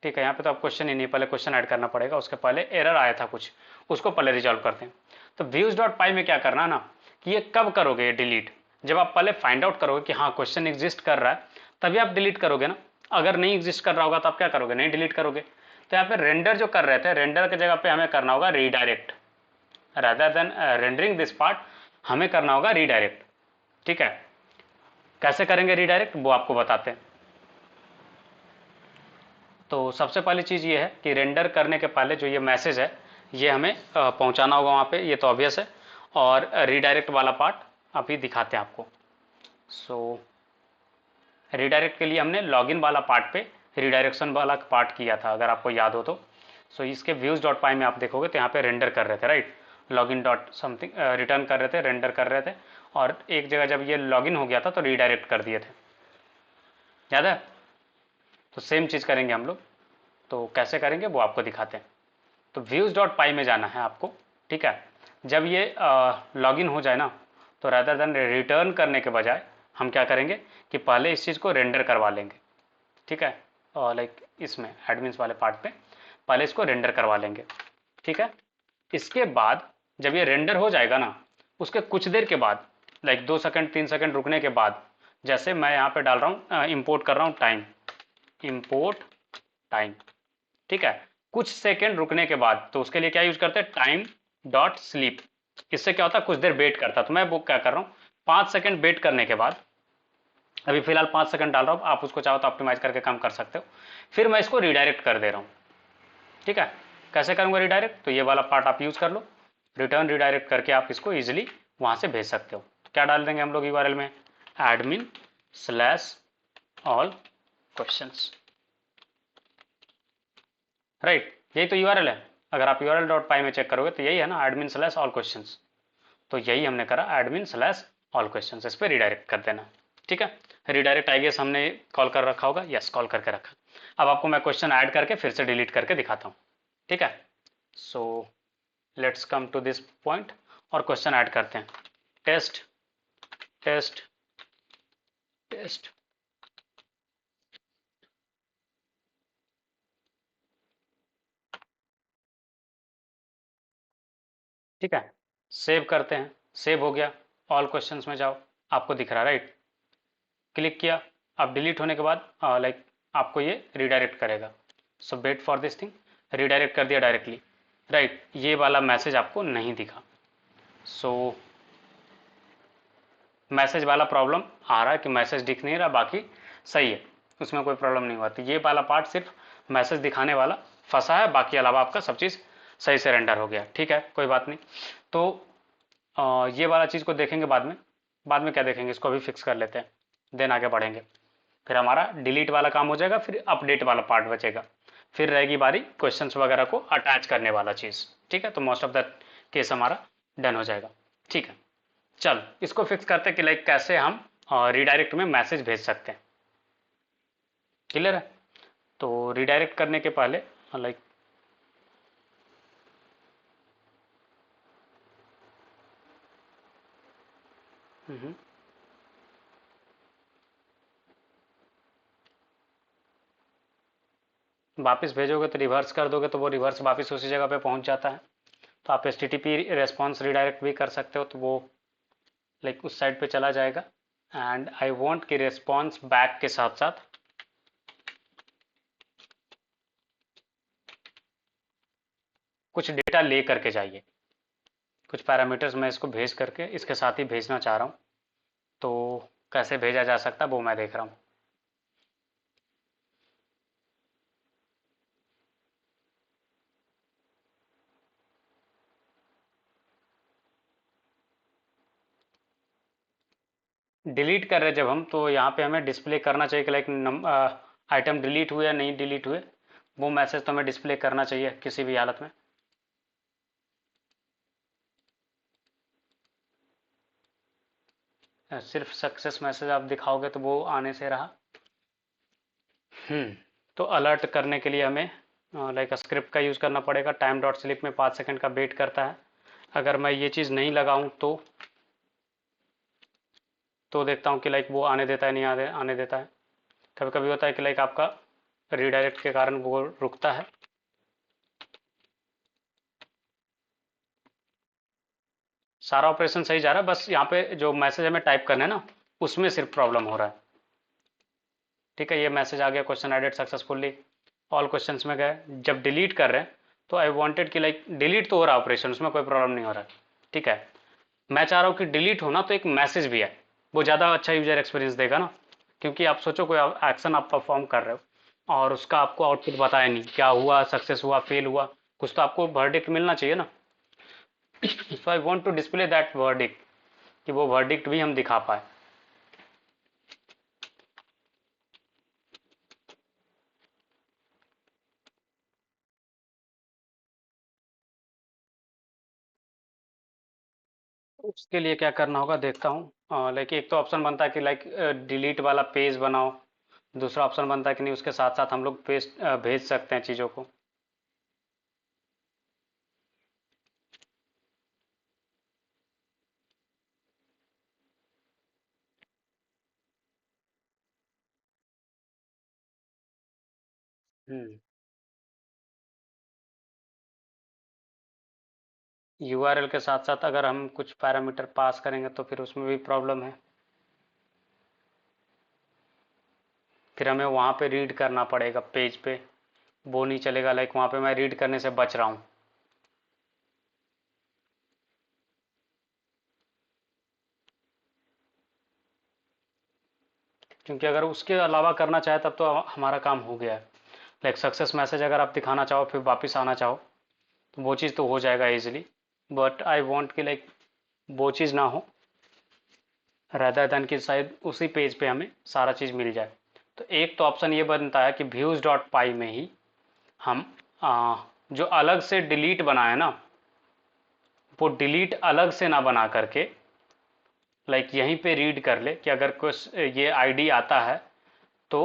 ठीक है। यहाँ पे तो आप क्वेश्चन ही नहीं, पहले क्वेश्चन ऐड करना पड़ेगा, उसके पहले एरर आया था कुछ, उसको पहले रिजॉल्व करते हैं। तो व्यूज डॉट पाई में क्या करना ना, कि ये कब करोगे ये डिलीट, जब आप पहले फाइंड आउट करोगे कि हाँ क्वेश्चन एग्जिस्ट कर रहा है तभी आप डिलीट करोगे ना। अगर नहीं एग्जिस्ट कर रहा होगा तो आप क्या करोगे, नहीं डिलीट करोगे। तो यहाँ पे रेंडर जो कर रहे थे, रेंडर की जगह पे हमें करना होगा redirect, rather than rendering this part हमें करना होगा रीडायरेक्ट, ठीक है। कैसे करेंगे रीडायरेक्ट वो आपको बताते हैं। तो सबसे पहली चीज़ ये है कि रेंडर करने के पहले जो ये मैसेज है ये हमें पहुंचाना होगा वहाँ पे, ये तो ऑब्वियस है। और रीडायरेक्ट वाला पार्ट अभी दिखाते हैं आपको। सो रीडायरेक्ट के लिए हमने लॉगिन वाला पार्ट पे रीडायरेक्शन वाला पार्ट किया था, अगर आपको याद हो तो। सो इसके व्यूज डॉट पाई में आप देखोगे तो यहाँ पे रेंडर कर रहे थे, right. Login dot something return कर रहे थे, रेंडर कर रहे थे, और एक जगह जब ये लॉगिन हो गया था तो रीडायरेक्ट कर दिए थे, याद है। तो सेम चीज़ करेंगे हम लोग, तो कैसे करेंगे वो आपको दिखाते हैं। तो व्यूज डॉट पाई में जाना है आपको, ठीक है। जब ये लॉगिन हो जाए ना तो रादर देन रिटर्न करने के बजाय हम क्या करेंगे कि पहले इस चीज़ को रेंडर करवा लेंगे, ठीक है। और लाइक इसमें एडमिन्स वाले पार्ट पे पहले इसको रेंडर करवा लेंगे, ठीक है। इसके बाद जब ये रेंडर हो जाएगा ना उसके कुछ देर के बाद, लाइक 2 सेकंड 3 सेकंड रुकने के बाद, जैसे मैं यहाँ पे डाल रहा हूँ, इंपोर्ट कर रहा हूँ टाइम, इंपोर्ट टाइम, ठीक है। कुछ सेकंड रुकने के बाद, तो उसके लिए क्या यूज करते हैं, टाइम डॉट स्लीप। इससे क्या होता है, कुछ देर वेट करता है। तो मैं वो क्या कर रहा हूँ, 5 सेकंड वेट करने के बाद, अभी फिलहाल 5 सेकंड डाल रहा हूँ, आप उसको चाहो तो ऑप्टिमाइज करके काम कर सकते हो। फिर मैं इसको रिडायरेक्ट कर दे रहा हूँ, ठीक है। कैसे करूँगा रिडायरेक्ट, तो ये वाला पार्ट आप यूज कर लो, रिटर्न रिडायरेक्ट करके आप इसको इजिली वहाँ से भेज सकते हो। तो क्या डाल देंगे हम लोग यूआरएल में, admin slash all questions, right, यही तो यूआरएल है। अगर आप यूआरएल डॉट पाई में चेक करोगे तो यही है ना, एडमिन स्लैश ऑल क्वेश्चंस। तो यही हमने करा, एडमिन स्लैश ऑल क्वेश्चंस, इस पर रिडायरेक्ट कर देना, ठीक है। रिडायरेक्ट आई गेस हमने कॉल कर रखा होगा, यस कॉल करके रखा। अब आपको मैं क्वेश्चन ऐड करके फिर से डिलीट करके दिखाता हूँ, ठीक है। So let's come to this point और क्वेश्चन ऐड करते हैं, टेस्ट टेस्ट टेस्ट, ठीक है। सेव करते हैं, सेव हो गया, ऑल क्वेश्चंस में जाओ, आपको दिख रहा है राइट, क्लिक किया। अब डिलीट होने के बाद लाइक आपको ये रिडायरेक्ट करेगा, so wait for this thing, redirect कर दिया डायरेक्टली, राइट। ये वाला मैसेज आपको नहीं दिखा, सो मैसेज वाला प्रॉब्लम आ रहा है कि मैसेज दिख नहीं रहा, बाकी सही है, उसमें कोई प्रॉब्लम नहीं हुआ। तो ये वाला पार्ट सिर्फ मैसेज दिखाने वाला फंसा है, बाकी अलावा आपका सब चीज़ सही से रेंडर हो गया, ठीक है, कोई बात नहीं। तो ये वाला चीज़ को देखेंगे बाद में, बाद में क्या देखेंगे, इसको अभी फिक्स कर लेते हैं, देन आगे बढ़ेंगे। फिर हमारा डिलीट वाला काम हो जाएगा, फिर अपडेट वाला पार्ट बचेगा, फिर रहेगी बारी क्वेश्चंस वगैरह को अटैच करने वाला चीज़, ठीक है। तो मोस्ट ऑफ द केस हमारा डन हो जाएगा, ठीक है। चल इसको फिक्स करते हैं कि लाइक कैसे हम रिडायरेक्ट में मैसेज भेज सकते हैं, क्लियर है। तो रिडायरेक्ट करने के पहले लाइक वापस भेजोगे तो रिवर्स कर दोगे तो वो रिवर्स वापस उसी जगह पे पहुंच जाता है। तो आप HTTP रेस्पॉन्स रिडायरेक्ट भी कर सकते हो, तो वो लाइक उस साइड पे चला जाएगा। एंड आई वांट कि रेस्पॉन्स बैक के साथ साथ कुछ डेटा ले करके जाइए, कुछ पैरामीटर्स मैं इसको भेज करके इसके साथ ही भेजना चाह रहा हूँ। तो कैसे भेजा जा सकता है वो मैं देख रहा हूँ। डिलीट कर रहे जब हम, तो यहाँ पे हमें डिस्प्ले करना चाहिए कि लाइक आइटम डिलीट हुए या नहीं डिलीट हुए, वो मैसेज तो हमें डिस्प्ले करना चाहिए किसी भी हालत में। सिर्फ सक्सेस मैसेज आप दिखाओगे तो वो आने से रहा। तो अलर्ट करने के लिए हमें लाइक स्क्रिप्ट का यूज़ करना पड़ेगा, टाइम डॉट स्लिप में 5 सेकंड का वेट करता है। अगर मैं ये चीज़ नहीं लगाऊं तो देखता हूँ कि लाइक वो आने देता है नहीं आने देता है। कभी कभी होता है कि लाइक आपका रीडायरेक्ट के कारण वो रुकता है। सारा ऑपरेशन सही जा रहा है, बस यहाँ पे जो मैसेज हमें टाइप करना है ना, उसमें सिर्फ प्रॉब्लम हो रहा है, ठीक है। ये मैसेज आ गया, question added successfully, all questions में गए। जब डिलीट कर रहे हैं तो आई वांटेड कि लाइक डिलीट तो हो रहा है ऑपरेशन, उसमें कोई प्रॉब्लम नहीं हो रहा है, ठीक है। मैं चाह रहा हूँ कि डिलीट होना तो एक मैसेज भी है, वो ज़्यादा अच्छा यूजर एक्सपीरियंस देगा ना। क्योंकि आप सोचो कोई एक्शन आप परफॉर्म कर रहे हो और उसका आपको आउटपुट बताया नहीं, क्या हुआ, सक्सेस हुआ, फेल हुआ, कुछ तो आपको वर्डिक्ट मिलना चाहिए ना। So I want to display that verdict, कि वो वर्डिक्ट भी हम दिखा पाए। उसके लिए क्या करना होगा देखता हूँ, लाइक एक तो ऑप्शन बनता है कि लाइक डिलीट वाला पेज बनाओ, दूसरा ऑप्शन बनता है कि नहीं उसके साथ साथ हम लोग पेज भेज सकते हैं चीज़ों को। हम्म यूआरएल के साथ साथ अगर हम कुछ पैरामीटर पास करेंगे तो फिर उसमें भी प्रॉब्लम है, फिर हमें वहाँ पे रीड करना पड़ेगा पेज पे, वो नहीं चलेगा। लाइक वहाँ पे मैं रीड करने से बच रहा हूँ। क्योंकि अगर उसके अलावा करना चाहे तब तो हमारा काम हो गया है। लाइक सक्सेस मैसेज अगर आप दिखाना चाहो फिर वापस आना चाहो तो वो चीज़ तो हो जाएगा इजीली, बट आई वांट कि लाइक वो चीज़ ना हो, रदर देन कि शायद उसी पेज पे हमें सारा चीज़ मिल जाए। तो एक तो ऑप्शन ये बनता है कि व्यूज़ डॉट पाई में ही हम जो अलग से डिलीट बनाए ना, वो डिलीट अलग से ना बना करके लाइक यहीं पे रीड कर ले कि अगर कुछ ये आईडी आता है तो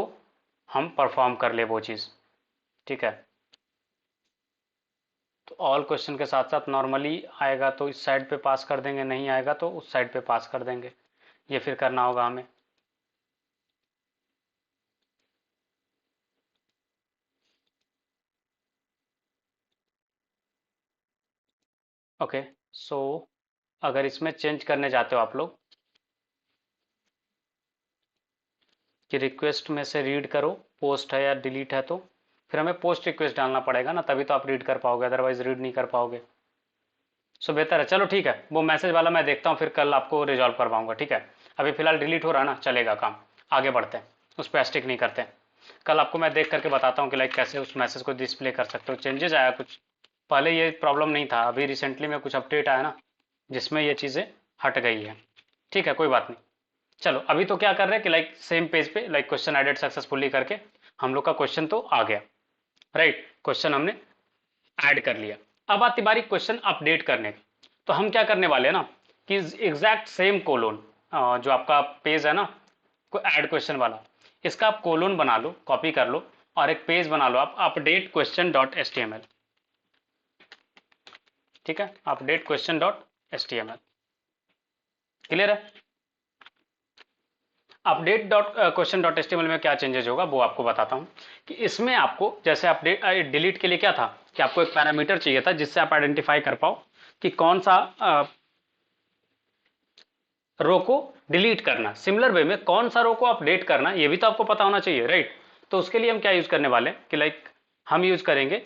हम परफॉर्म कर ले वो चीज़। ठीक है, तो ऑल क्वेश्चन के साथ साथ नॉर्मली आएगा तो इस साइड पे पास कर देंगे, नहीं आएगा तो उस साइड पे पास कर देंगे। ये फिर करना होगा हमें। ओके, सो अगर इसमें चेंज करने जाते हो आप लोग कि रिक्वेस्ट में से रीड करो, पोस्ट है या डिलीट है, तो फिर हमें पोस्ट रिक्वेस्ट डालना पड़ेगा ना, तभी तो आप रीड कर पाओगे, अदरवाइज रीड नहीं कर पाओगे। सो बेहतर है, चलो ठीक है, वो मैसेज वाला मैं देखता हूँ, फिर कल आपको रिजॉल्व करवाऊंगा। ठीक है, अभी फिलहाल डिलीट हो रहा है ना, चलेगा काम, आगे बढ़ते हैं, उस पर स्टिक नहीं करते हैं। कल आपको मैं देख करके बताता हूँ कि लाइक कैसे उस मैसेज को डिस्प्ले कर सकते हो। चेंजेस आया कुछ, पहले ये प्रॉब्लम नहीं था, अभी रिसेंटली में कुछ अपडेट आया ना जिसमें ये चीज़ें हट गई है। ठीक है, कोई बात नहीं। चलो अभी तो क्या कर रहे हैं कि लाइक सेम पेज पे लाइक क्वेश्चन एडेड सक्सेसफुली करके हम लोग का क्वेश्चन तो आ गया, राइट, क्वेश्चन हमने ऐड कर लिया। अब आती बारी क्वेश्चन अपडेट करने की। तो हम क्या करने वाले हैं ना कि एग्जैक्ट सेम कोलोन जो आपका पेज है ना को ऐड क्वेश्चन वाला, इसका आप कोलोन बना लो, कॉपी कर लो और एक पेज बना लो आप update question dot H T M L. ठीक है, update question dot H T M L, clear है। Update dot question dot H T M L में क्या चेंजेस होगा वो आपको बताता हूँ कि इसमें आपको जैसे अपडेट डिलीट के लिए क्या था कि आपको एक पैरामीटर चाहिए था जिससे आप आइडेंटिफाई कर पाओ कि कौन सा रो को डिलीट करना, सिमिलर वे में कौन सा रो को अपडेट करना ये भी तो आपको पता होना चाहिए, राइट। तो उसके लिए हम क्या यूज करने वाले हैं कि लाइक हम यूज करेंगे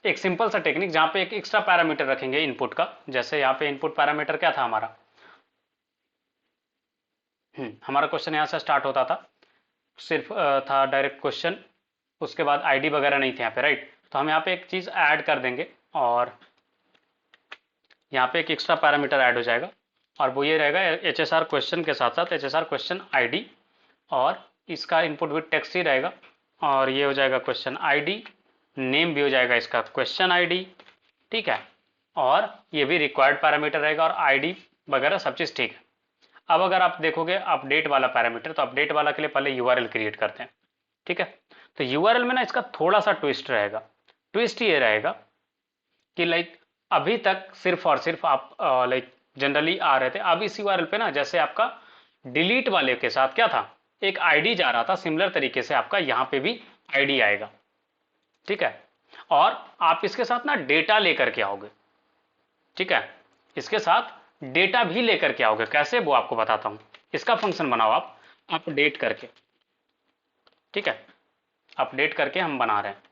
एक सिंपल सा टेक्निक जहां पे एक एक्स्ट्रा पैरामीटर रखेंगे इनपुट का। जैसे यहाँ पे इनपुट पैरामीटर क्या था हमारा, हमारा क्वेश्चन यहाँ से स्टार्ट होता था, सिर्फ था डायरेक्ट क्वेश्चन, उसके बाद आईडी वगैरह नहीं थे यहाँ पे, राइट। तो हम यहाँ पे एक चीज़ ऐड कर देंगे और यहाँ पे एक एक्स्ट्रा पैरामीटर ऐड हो जाएगा और वो ये रहेगा एच एस आर क्वेश्चन के साथ साथ H S R question ID, और इसका इनपुट भी टेक्स्ट ही रहेगा और ये हो जाएगा क्वेश्चन आईडी, नेम भी हो जाएगा इसका क्वेश्चन आईडी। ठीक है, और ये भी रिक्वायर्ड पैरामीटर रहेगा और आईडी वगैरह सब चीज़ ठीक है। अब अगर आप देखोगे अपडेट वाला पैरामीटर, तो अपडेट वाला के लिए पहले यूआरएल क्रिएट करते हैं। ठीक है, तो यूआरएल में ना इसका थोड़ा सा ट्विस्ट रहेगा। ट्विस्ट ये रहेगा कि लाइक अभी तक सिर्फ और सिर्फ आप लाइक जनरली आ रहे थे, अब इस यूआरएल पे ना जैसे आपका डिलीट वाले के साथ क्या था, एक आईडी जा रहा था, सिमिलर तरीके से आपका यहाँ पे भी आईडी आएगा। ठीक है, और आप इसके साथ ना डेटा लेकर के आओगे। ठीक है, इसके साथ डेटा भी लेकर के आओगे, कैसे वो आपको बताता हूं। इसका फंक्शन बनाओ आप अपडेट करके। ठीक है, अपडेट करके हम बना रहे हैं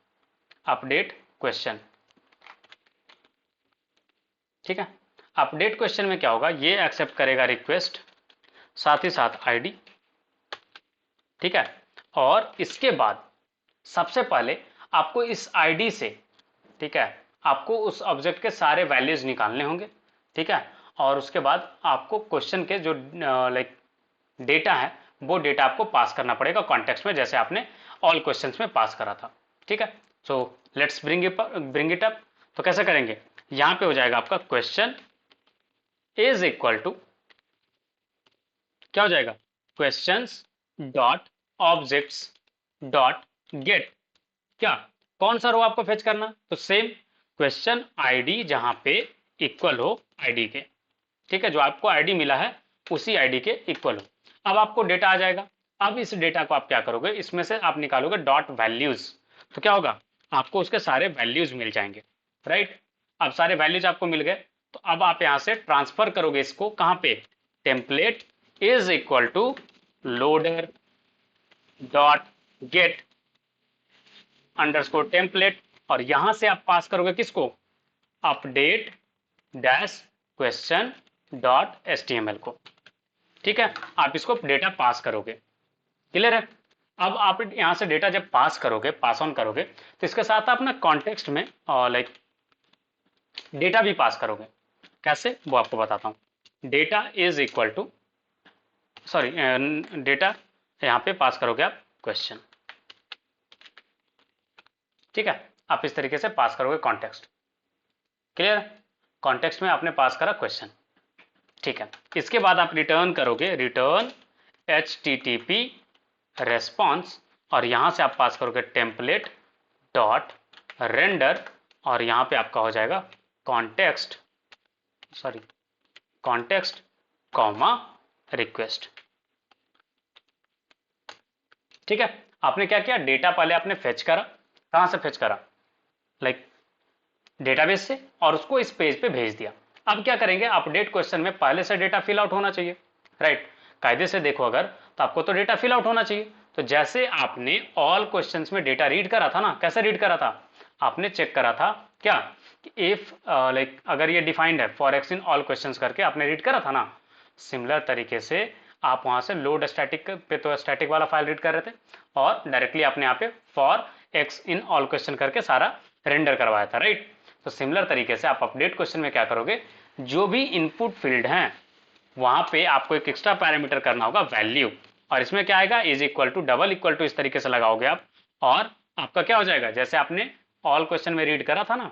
अपडेट क्वेश्चन। ठीक है, अपडेट क्वेश्चन में क्या होगा, ये एक्सेप्ट करेगा रिक्वेस्ट साथ ही साथ आईडी। ठीक है, और इसके बाद सबसे पहले आपको इस आईडी से, ठीक है, आपको उस ऑब्जेक्ट के सारे वैल्यूज निकालने होंगे। ठीक है, और उसके बाद आपको क्वेश्चन के जो लाइक डेटा है वो डेटा आपको पास करना पड़ेगा कॉन्टेक्स्ट में, जैसे आपने ऑल क्वेश्चंस में पास करा था। ठीक है, so let's bring it up. तो कैसे करेंगे, यहां पे हो जाएगा आपका क्वेश्चन इज इक्वल टू क्या हो जाएगा, questions dot objects dot gate, क्या कौन सा रो आपको फेच करना, तो सेम क्वेश्चन आईडी जहां पे इक्वल हो आईडी के। ठीक है, जो आपको आईडी मिला है उसी आईडी के इक्वल हो। अब आपको डेटा आ जाएगा। अब इस डेटा को आप क्या करोगे, इसमें से आप निकालोगे डॉट वैल्यूज। तो क्या होगा, आपको उसके सारे वैल्यूज मिल जाएंगे, राइट। अब सारे वैल्यूज आपको मिल गए, तो अब आप यहां से ट्रांसफर करोगे इसको कहां पे, template is equal to loader dot get underscore template, और यहां से आप पास करोगे किसको, update dash question dot HTML को। ठीक है, आप इसको डेटा पास करोगे। क्लियर है। अब आप यहां से डेटा जब पास करोगे, पास ऑन करोगे, तो इसके साथ आप ना कॉन्टेक्स्ट में लाइक डेटा भी पास करोगे। कैसे, वो आपको बताता हूं। Data is equal to, sorry, data यहां पे पास करोगे आप क्वेश्चन। ठीक है, आप इस तरीके से पास करोगे कॉन्टेक्स्ट। क्लियर, कॉन्टेक्स्ट में आपने पास करा क्वेश्चन। ठीक है, इसके बाद आप रिटर्न करोगे, रिटर्न HTTP रेस्पॉन्स, और यहां से आप पास करोगे टेम्पलेट डॉट रेंडर, और यहां पे आपका हो जाएगा context, sorry, context comma request. ठीक है, आपने क्या किया, डेटा पहले आपने फेच करा, कहां से फेच करा, लाइक डेटाबेस से, और उसको इस पेज पे भेज दिया। अब क्या करेंगे, अपडेट क्वेश्चन में पहले से डेटा फिल आउट होना चाहिए, राइट। कायदे से देखो अगर, तो आपको तो डेटा फिल आउट होना चाहिए। तो जैसे आपने ऑल क्वेश्चंस में डेटा रीड करा था ना, कैसे रीड करा था, आपने चेक करा था क्या, इफ लाइक अगर ये डिफाइंड है for x in all questions करके आपने रीड करा था ना, सिमिलर तरीके से आप वहां से लोड स्टैटिक पे तो स्टैटिक वाला फाइल रीड कर रहे थे, और डायरेक्टली आपने यहाँ पे for x in all question करके सारा रेंडर करवाया था, राइट। तो सिमिलर तरीके से आप अपडेट क्वेश्चन में क्या करोगे, जो भी इनपुट फील्ड हैं वहां पे आपको एक एक्स्ट्रा पैरामीटर करना होगा वैल्यू, और इसमें क्या आएगा, is equal to double equal to, इस तरीके से लगाओगे आप, और आपका क्या हो जाएगा, जैसे आपने ऑल क्वेश्चन में रीड करा था ना,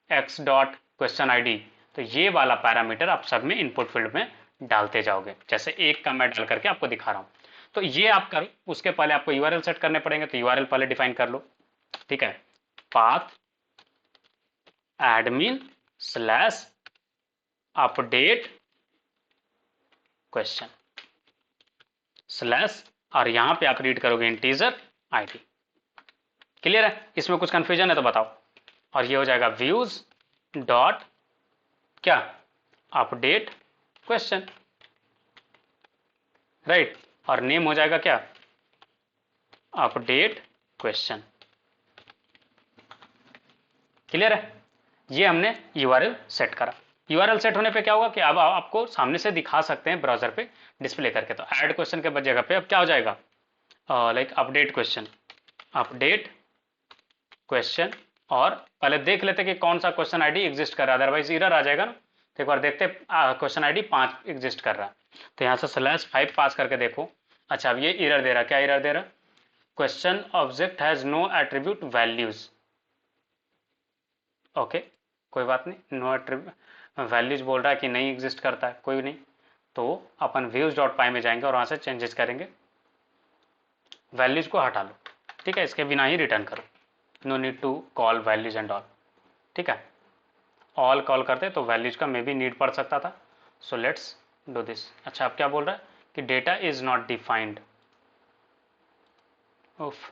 एक्स डॉट क्वेश्चन ID, तो ये वाला पैरामीटर आप सब में इनपुट फील्ड में डालते जाओगे, जैसे एक का मैं डाल करके आपको दिखा रहा हूं। तो ये आप करो, उसके पहले आपको URL सेट करने पड़ेंगे, तो URL पहले डिफाइन कर लो। ठीक है, path admin slash update question slash, और यहां पे आप रीड करोगे इंटीजर ID। क्लियर है, इसमें कुछ कंफ्यूजन है तो बताओ। और ये हो जाएगा व्यूज डॉट क्या, अपडेट क्वेश्चन, राइट, और नेम हो जाएगा क्या, अपडेट क्वेश्चन। क्लियर है, ये हमने URL सेट करा। URL सेट होने पे क्या होगा कि अब आपको सामने से दिखा सकते हैं ब्राउजर पे डिस्प्ले करके। तो ऐड क्वेश्चन के जगह पे अब क्या हो जाएगा, like update question, update question, और पहले देख लेते कि कौन सा क्वेश्चन ID एग्जिस्ट कर रहा है, अदरवाइज एरर आ जाएगा ना। तो एक बार देखते क्वेश्चन ID 5 एग्जिस्ट कर रहा है, तो यहाँ से /5 पास करके देखो। अच्छा, अब ये एरर दे रहा, क्या एरर दे रहा, question object has no attribute values. Okay, कोई बात नहीं, नो एट्रीब्यूट वैल्यूज बोल रहा है कि नहीं एग्जिस्ट करता है, कोई नहीं। तो अपन व्यूज डॉट पाई में जाएंगे और वहां से चेंजेस करेंगे, वैल्यूज को हटा लो। ठीक है, इसके बिना ही रिटर्न करो, no need to call values and all. ठीक है, ऑल कॉल करते तो वैल्यूज का मे भी नीड पड़ सकता था। सो लेट्स डू दिस। अच्छा, अब क्या बोल रहा है कि डेटा इज नॉट डिफाइंड। उफ,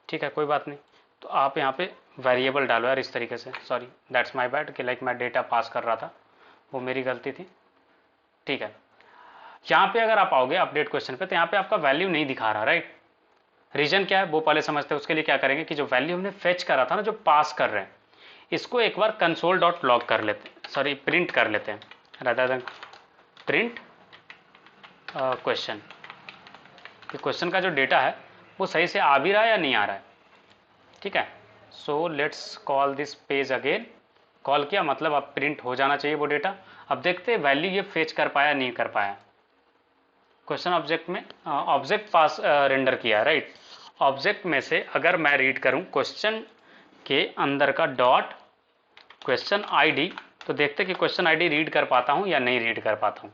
ठीक है, कोई बात नहीं। तो आप यहाँ पे वेरिएबल डालो यार इस तरीके से, सॉरी दैट्स माय बैड, कि लाइक मैं डेटा पास कर रहा था, वो मेरी गलती थी। ठीक है, यहाँ पे अगर आप आओगे अपडेट क्वेश्चन पे, तो यहाँ पे आपका वैल्यू नहीं दिखा रहा, राइट। रीजन क्या है वो पहले समझते हैं, उसके लिए क्या करेंगे कि जो वैल्यू हमने फेच करा था ना, जो पास कर रहे हैं, इसको एक बार कंसोल डॉट लॉग कर लेते हैं, सॉरी प्रिंट कर लेते हैं, रादर देन प्रिंट क्वेश्चन, कि क्वेश्चन का जो डेटा है वो सही से आ भी रहा है या नहीं आ रहा है। ठीक है, so let's call this page again. Call किया मतलब अब प्रिंट हो जाना चाहिए वो डेटा। अब देखते हैं वैल्यू ये फेच कर पाया नहीं कर पाया। क्वेश्चन ऑब्जेक्ट में ऑब्जेक्ट पास रेंडर किया, राइट। ऑब्जेक्ट में से अगर मैं रीड करूं क्वेश्चन के अंदर का डॉट क्वेश्चन ID, तो देखते कि क्वेश्चन ID रीड कर पाता हूं या नहीं रीड कर पाता हूं।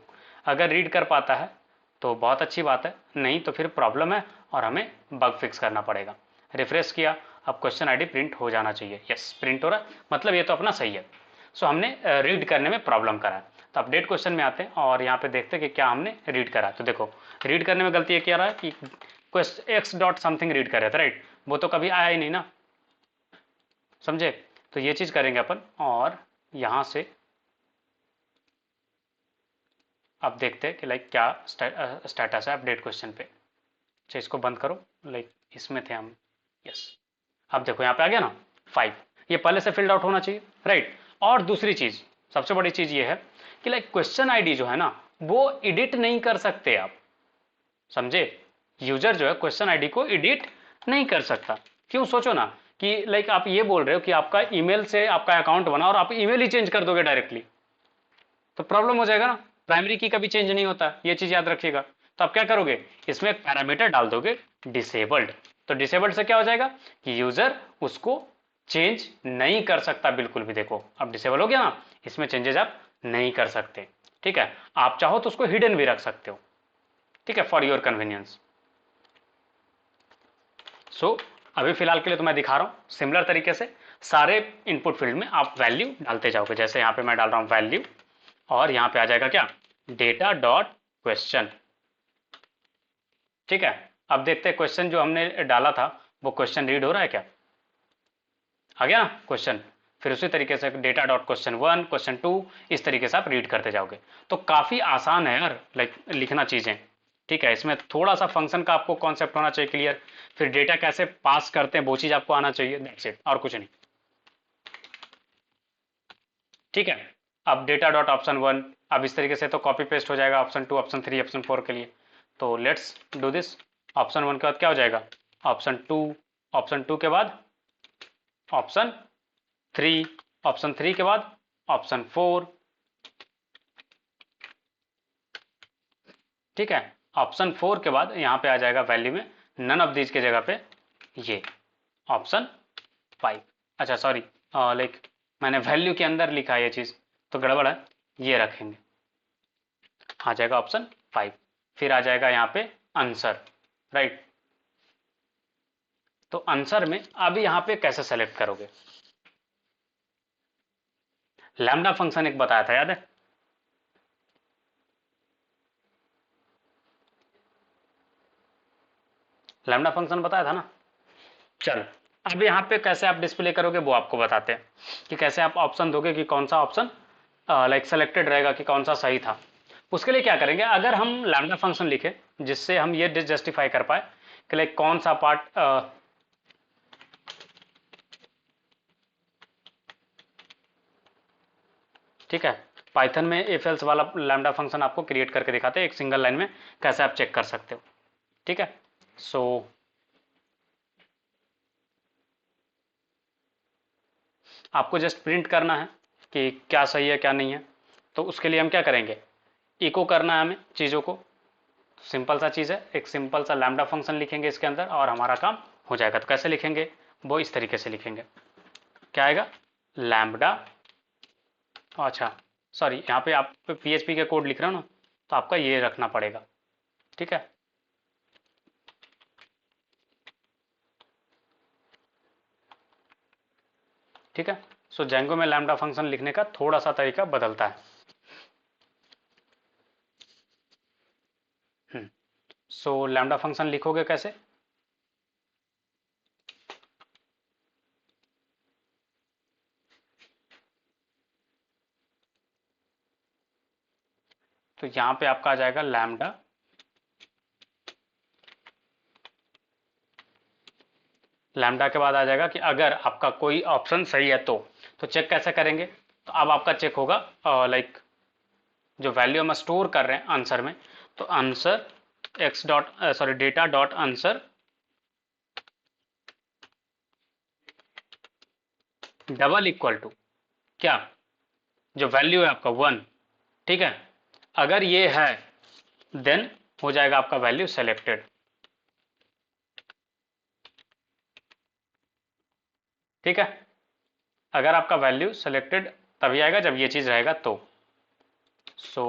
अगर रीड कर पाता है तो बहुत अच्छी बात है, नहीं तो फिर प्रॉब्लम है और हमें बग फिक्स करना पड़ेगा। रिफ्रेश किया, अब क्वेश्चन ID प्रिंट हो जाना चाहिए, यस प्रिंट हो रहा है, मतलब ये तो अपना सही है। सो हमने रीड करने में प्रॉब्लम करा। तो अपडेट क्वेश्चन में आते हैं और यहाँ पे देखते हैं कि क्या हमने रीड करा। तो देखो रीड करने में गलती ये क्या रहा है कि एक्स डॉट समथिंग रीड कर रहे थे, राइट, वो तो कभी आया ही नहीं ना, समझे। तो ये चीज करेंगे अपन, और यहां से अब देखते हैं कि लाइक क्या स्टेटस है अपडेट क्वेश्चन पे। अच्छा इसको बंद करो, लाइक इसमें थे हम, यस। अब देखो यहाँ पे आ गया ना 5, ये पहले से फिल्ड आउट होना चाहिए, राइट। और दूसरी चीज, सबसे बड़ी चीज ये है कि लाइक क्वेश्चन आईडी जो है ना वो एडिट नहीं कर सकते आप, समझे। यूजर जो है क्वेश्चन आईडी को एडिट नहीं कर सकता। क्यों, सोचो ना कि लाइक आप ये बोल रहे हो कि आपका ईमेल से आपका अकाउंट बना और आप ईमेल ही चेंज कर दोगे डायरेक्टली, तो प्रॉब्लम हो जाएगा ना। प्राइमरी की कभी चेंज नहीं होता, ये चीज याद रखिएगा। तो आप क्या करोगे, इसमें एक पैरामीटर डाल दोगे डिसेबल्ड। तो डिसेबल्ड से क्या हो जाएगा कि यूजर उसको चेंज नहीं कर सकता बिल्कुल भी। देखो अब डिसेबल हो गया ना, इसमें चेंजेस आप नहीं कर सकते, ठीक है। आप चाहो तो उसको हिडन भी रख सकते हो, ठीक है, फॉर योर कन्वीनियंस। सो अभी फिलहाल के लिए तो मैं दिखा रहा हूं सिमिलर तरीके से सारे इनपुट फील्ड में आप वैल्यू डालते जाओगे। जैसे यहां पे मैं डाल रहा हूं वैल्यू, और यहां पे आ जाएगा क्या, डेटा डॉट क्वेश्चन, ठीक है। अब देखते हैं क्वेश्चन जो हमने डाला था वो क्वेश्चन रीड हो रहा है क्या, आ गया ना क्वेश्चन। फिर उसी तरीके से डेटा डॉट क्वेश्चन 1 क्वेश्चन 2, इस तरीके से आप रीड करते जाओगे। तो काफी आसान है यार लाइक लिखना चीजें, ठीक है। इसमें थोड़ा सा फंक्शन का आपको कॉन्सेप्ट होना चाहिए क्लियर, फिर डेटा कैसे पास करते हैं वो चीज आपको आना चाहिए, दैट्स इट, और कुछ नहीं, ठीक है। अब डेटा डॉट ऑप्शन 1, अब इस तरीके से तो कॉपी पेस्ट हो जाएगा ऑप्शन 2 ऑप्शन 3 ऑप्शन 4 के लिए। तो लेट्स डू दिस। ऑप्शन 1 के बाद क्या हो जाएगा, ऑप्शन 2, ऑप्शन 2 के बाद ऑप्शन 3, ऑप्शन 3 के बाद ऑप्शन 4, ठीक है। ऑप्शन 4 के बाद यहाँ पे आ जाएगा वैल्यू में नन ऑफ दीज के जगह पे ये ऑप्शन 5। अच्छा सॉरी, लाइक मैंने वैल्यू के अंदर लिखा है ये चीज, तो गड़बड़ है, ये रखेंगे, आ जाएगा ऑप्शन 5। फिर आ जाएगा यहाँ पे आंसर, राइट। तो आंसर में अभी यहाँ पे कैसे सेलेक्ट करोगे, लैम्डा फंक्शन एक बताया था, याद है। लैम्डा फंक्शन बताया था ना। चल अब यहाँ पे कैसे आप डिस्प्ले करोगे वो आपको बताते हैं कि कैसे आप ऑप्शन दोगे कि कौन सा ऑप्शन लाइक सेलेक्टेड रहेगा कि कौन सा सही था। उसके लिए क्या करेंगे, अगर हम लैम्डा फंक्शन लिखे जिससे हम ये जस्टिफाई कर पाए कि लाइक कौन सा पार्ट ठीक है। पाइथन में इफ एल्स वाला लैम्डा फंक्शन आपको क्रिएट करके दिखाते हैं एक सिंगल लाइन में, कैसे आप चेक कर सकते हो, ठीक है। सो आपको जस्ट प्रिंट करना है कि क्या सही है क्या नहीं है। तो उसके लिए हम क्या करेंगे, इको करना है हमें चीज़ों को। सिंपल सा चीज़ है, एक सिंपल सा लैम्डा फंक्शन लिखेंगे इसके अंदर और हमारा काम हो जाएगा। तो कैसे लिखेंगे, वो इस तरीके से लिखेंगे, क्या आएगा, लैम्बडा, अच्छा सॉरी यहाँ पे आप PHP के कोड लिख रहे हो ना, तो आपका ये रखना पड़ेगा, ठीक है। ठीक है। सो जेंगो में लैम्डा फंक्शन लिखने का थोड़ा सा तरीका बदलता है। सो लैम्डा फंक्शन लिखोगे कैसे, तो यहाँ पे आपका आ जाएगा लैम्डा, लैम्डा के बाद आ जाएगा कि अगर आपका कोई ऑप्शन सही है तो चेक कैसे करेंगे। तो अब आपका चेक होगा लाइक जो वैल्यू हम स्टोर कर रहे हैं आंसर में, तो answer X dot sorry data dot answer double equal to क्या, जो वैल्यू है आपका 1, ठीक है। अगर ये है देन हो जाएगा आपका वैल्यू सेलेक्टेड, ठीक है। अगर आपका वैल्यू सेलेक्टेड तभी आएगा जब ये चीज रहेगा तो। सो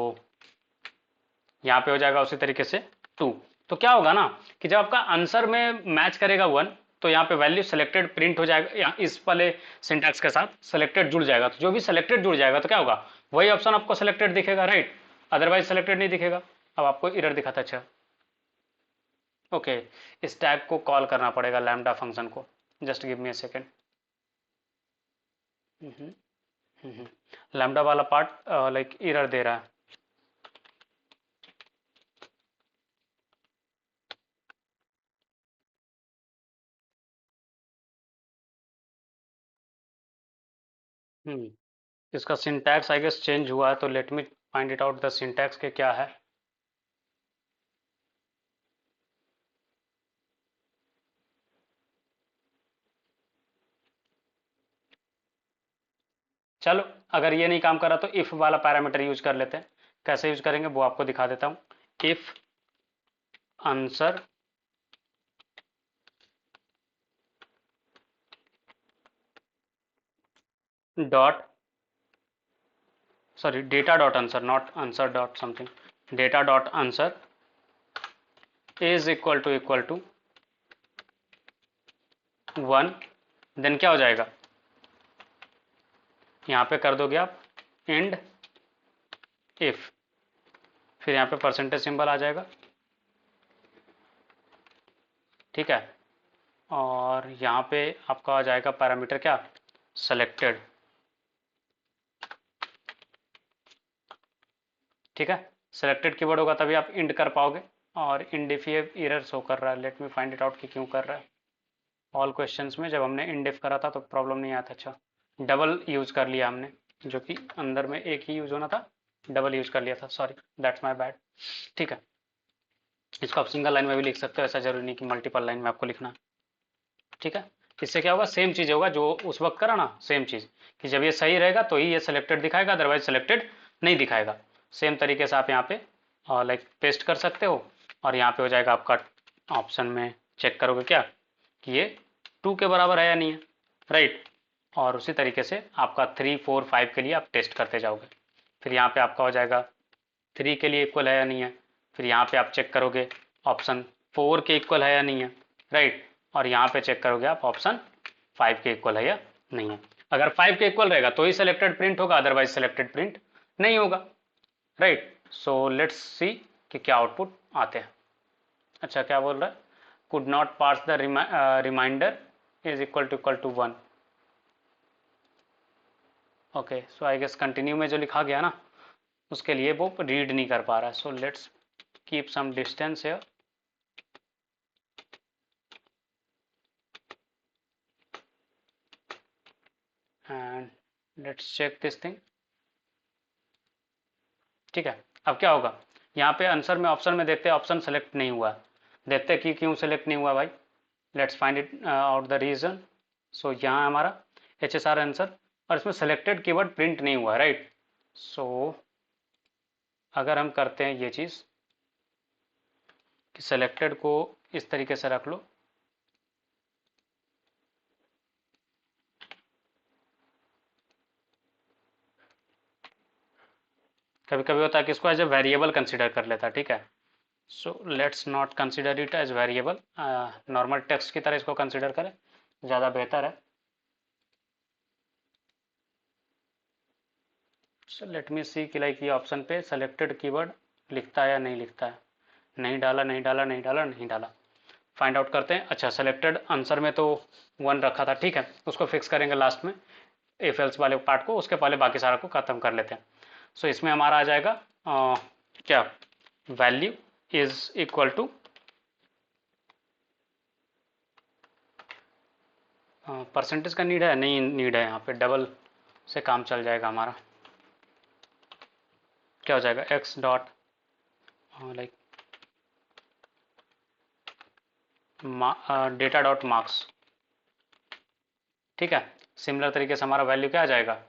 यहाँ पे हो जाएगा उसी तरीके से 2। तो क्या होगा ना कि जब आपका आंसर में मैच करेगा 1, तो यहाँ पे वैल्यू सेलेक्टेड प्रिंट हो जाएगा, यहाँ इस वाले सिंटैक्स के साथ सेलेक्टेड जुड़ जाएगा। तो जो भी सेलेक्टेड जुड़ जाएगा तो क्या होगा, वही ऑप्शन आपको सेलेक्टेड दिखेगा, राइट, अदरवाइज सेलेक्टेड नहीं दिखेगा। अब आपको एरर दिखाता, अच्छा ओके, इस टैग को कॉल करना पड़ेगा लैम्डा फंक्शन को। Just give me a second. Lambda वाला पार्ट लाइक एरर दे रहा है। इसका सिंटैक्स आई गेस चेंज हुआ है, तो late me find it out the syntax के क्या है। चलो, अगर ये नहीं काम कर रहा तो इफ वाला पैरामीटर यूज कर लेते हैं। कैसे यूज करेंगे वो आपको दिखा देता हूँ। If answer dot, sorry, data dot answer, not answer dot something, data dot answer is equal to 1, then क्या हो जाएगा, यहाँ पे कर दोगे आप एंड इफ, फिर यहाँ पे परसेंटेज सिंबल आ जाएगा, ठीक है। और यहाँ पे आपका आ जाएगा पैरामीटर क्या, सेलेक्टेड, ठीक है। सेलेक्टेड कीवर्ड होगा तभी आप इंड कर पाओगे। और इंड इफ ये एरर शो कर रहा है, late me find it out कि क्यों कर रहा है। ऑल क्वेश्चंस में जब हमने इंड इफ करा था तो प्रॉब्लम नहीं आया था। अच्छा, डबल यूज कर लिया हमने, जो कि अंदर में एक ही यूज होना था, डबल यूज कर लिया था, सॉरी, दैट्स माय बैड। ठीक है, इसको आप सिंगल लाइन में भी लिख सकते हो, ऐसा जरूरी नहीं कि मल्टीपल लाइन में आपको लिखना। ठीक है, इससे क्या होगा, सेम चीज होगा जो उस वक्त करा ना, सेम चीज, कि जब ये सही रहेगा तो ही ये सिलेक्टेड दिखाएगा, अदरवाइज सिलेक्टेड नहीं दिखाएगा। सेम तरीके से आप यहाँ पे लाइक पेस्ट कर सकते हो, और यहाँ पे हो जाएगा आपका, ऑप्शन में चेक करोगे क्या कि ये 2 के बराबर है या नहीं है, राइट। और उसी तरीके से आपका 3, 4, 5 के लिए आप टेस्ट करते जाओगे। फिर यहाँ पे आपका हो जाएगा 3 के लिए इक्वल है या नहीं है, फिर यहाँ पे आप चेक करोगे ऑप्शन 4 के इक्वल है या नहीं है, राइट। और यहाँ पे चेक करोगे आप ऑप्शन 5 के इक्वल है या नहीं है। अगर 5 के इक्वल रहेगा तो ही सेलेक्टेड प्रिंट होगा, अदरवाइज सेलेक्टेड प्रिंट नहीं होगा, राइट। सो लेट्स सी कि क्या आउटपुट आते हैं। अच्छा, क्या बोल रहा है, could not pass the reminder is equal to 1। Okay, so I guess continue में जो लिखा गया ना, उसके लिए वो रीड नहीं कर पा रहा है। So let's keep some distance here and let's check this thing. ठीक है, अब क्या होगा, यहाँ पे आंसर में ऑप्शन में देखते हैं ऑप्शन सेलेक्ट नहीं हुआ, देखते हैं कि क्यों सेलेक्ट नहीं हुआ भाई। Let's find it out the reason. So यहाँ हमारा HSR आंसर, और इसमें सेलेक्टेड कीवर्ड प्रिंट नहीं हुआ, राइट। सो अगर हम करते हैं ये चीज़ कि सेलेक्टेड को इस तरीके से रख लो, कभी कभी होता है कि इसको एज ए वेरिएबल कंसिडर कर लेता है, ठीक है। So let's not consider it as variable, normal text की तरह इसको कंसिडर करें, ज़्यादा बेहतर है। सो लेट मी सी कि लाइक ये ऑप्शन पे सेलेक्टेड कीवर्ड लिखता है या नहीं लिखता है। नहीं डाला, नहीं डाला, नहीं डाला, नहीं डाला। फाइंड आउट करते हैं। अच्छा, सेलेक्टेड आंसर में तो 1 रखा था, ठीक है, उसको फिक्स करेंगे लास्ट में, इफ एल्स वाले पार्ट को, उसके पहले बाकी सारा को खत्म कर लेते हैं। सो इसमें हमारा आ जाएगा क्या, value is equal to, percentage का नीड है, नहीं नीड है, यहाँ पे डबल से काम चल जाएगा हमारा। क्या हो जाएगा, x dot like data dot marks, ठीक है। सिमिलर तरीके से हमारा वैल्यू क्या आ जाएगा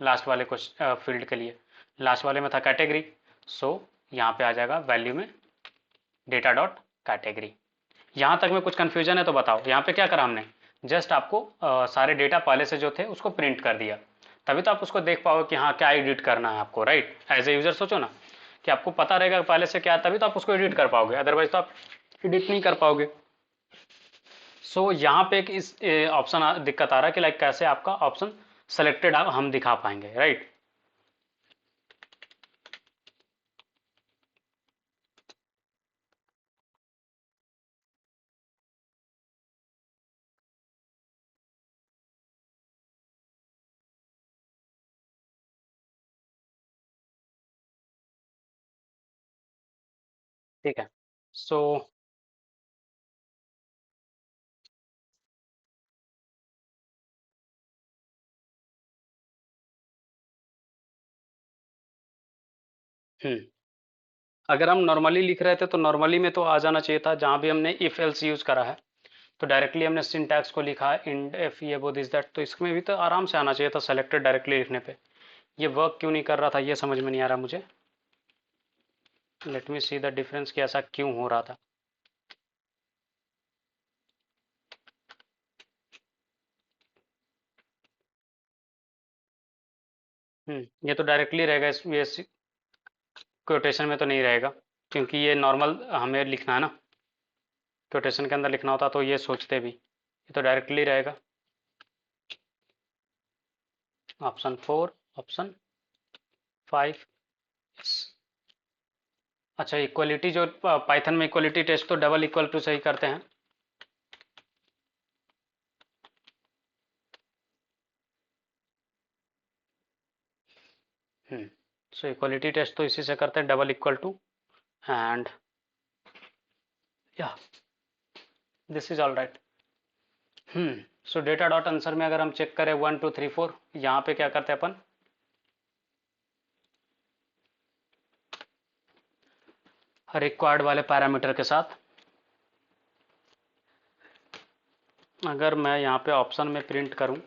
लास्ट वाले को फील्ड के लिए, लास्ट वाले में था कैटेगरी, सो यहाँ पे आ जाएगा वैल्यू में डेटा डॉट कैटेगरी। यहाँ तक में कुछ कन्फ्यूजन है तो बताओ। यहाँ पे क्या करा हमने, जस्ट आपको सारे डेटा पहले से जो थे उसको प्रिंट कर दिया, तभी तो आप उसको देख पाओगे कि हाँ क्या एडिट करना है आपको, राइट। एज ए यूजर सोचो ना कि आपको पता रहेगा पहले से क्या, तभी तो आप उसको एडिट कर पाओगे, अदरवाइज तो आप एडिट नहीं कर पाओगे। सो यहाँ पे एक इस ऑप्शन दिक्कत आ रहा है कि लाइक कैसे आपका ऑप्शन सेलेक्टेड हम दिखा पाएंगे, राइट। ठीक है। सो हम्म अगर हम नॉर्मली लिख रहे थे तो नॉर्मली में तो आ जाना चाहिए था, जहाँ भी हमने इफ एल्स यूज करा है तो डायरेक्टली हमने सिंटैक्स को लिखा इंड एफ ये वो दिस दैट, तो इसमें भी तो आराम से आना चाहिए था सेलेक्टेड डायरेक्टली लिखने पे। ये वर्क क्यों नहीं कर रहा था ये समझ में नहीं आ रहा मुझे। Let me see the difference कि ऐसा क्यों हो रहा था। ये तो डायरेक्टली रहेगा, इस ये कोटेशन में तो नहीं रहेगा, क्योंकि ये नॉर्मल हमें लिखना है ना, कोटेशन के अंदर लिखना होता तो ये सोचते भी, ये तो डायरेक्टली रहेगा। Option 4, option 5। यस। अच्छा, इक्वलिटी जो पाइथन में इक्वलिटी टेस्ट तो डबल इक्वल टू से ही करते हैं। सो इक्वलिटी टेस्ट तो इसी से करते हैं, डबल इक्वल टू, एंड या this is all right. So data dot answer में अगर हम चेक करें 1 2 3 4, यहाँ पे क्या करते हैं अपन, रिक्वायर्ड वाले पैरामीटर के साथ अगर मैं यहाँ पे ऑप्शन में प्रिंट करूँ,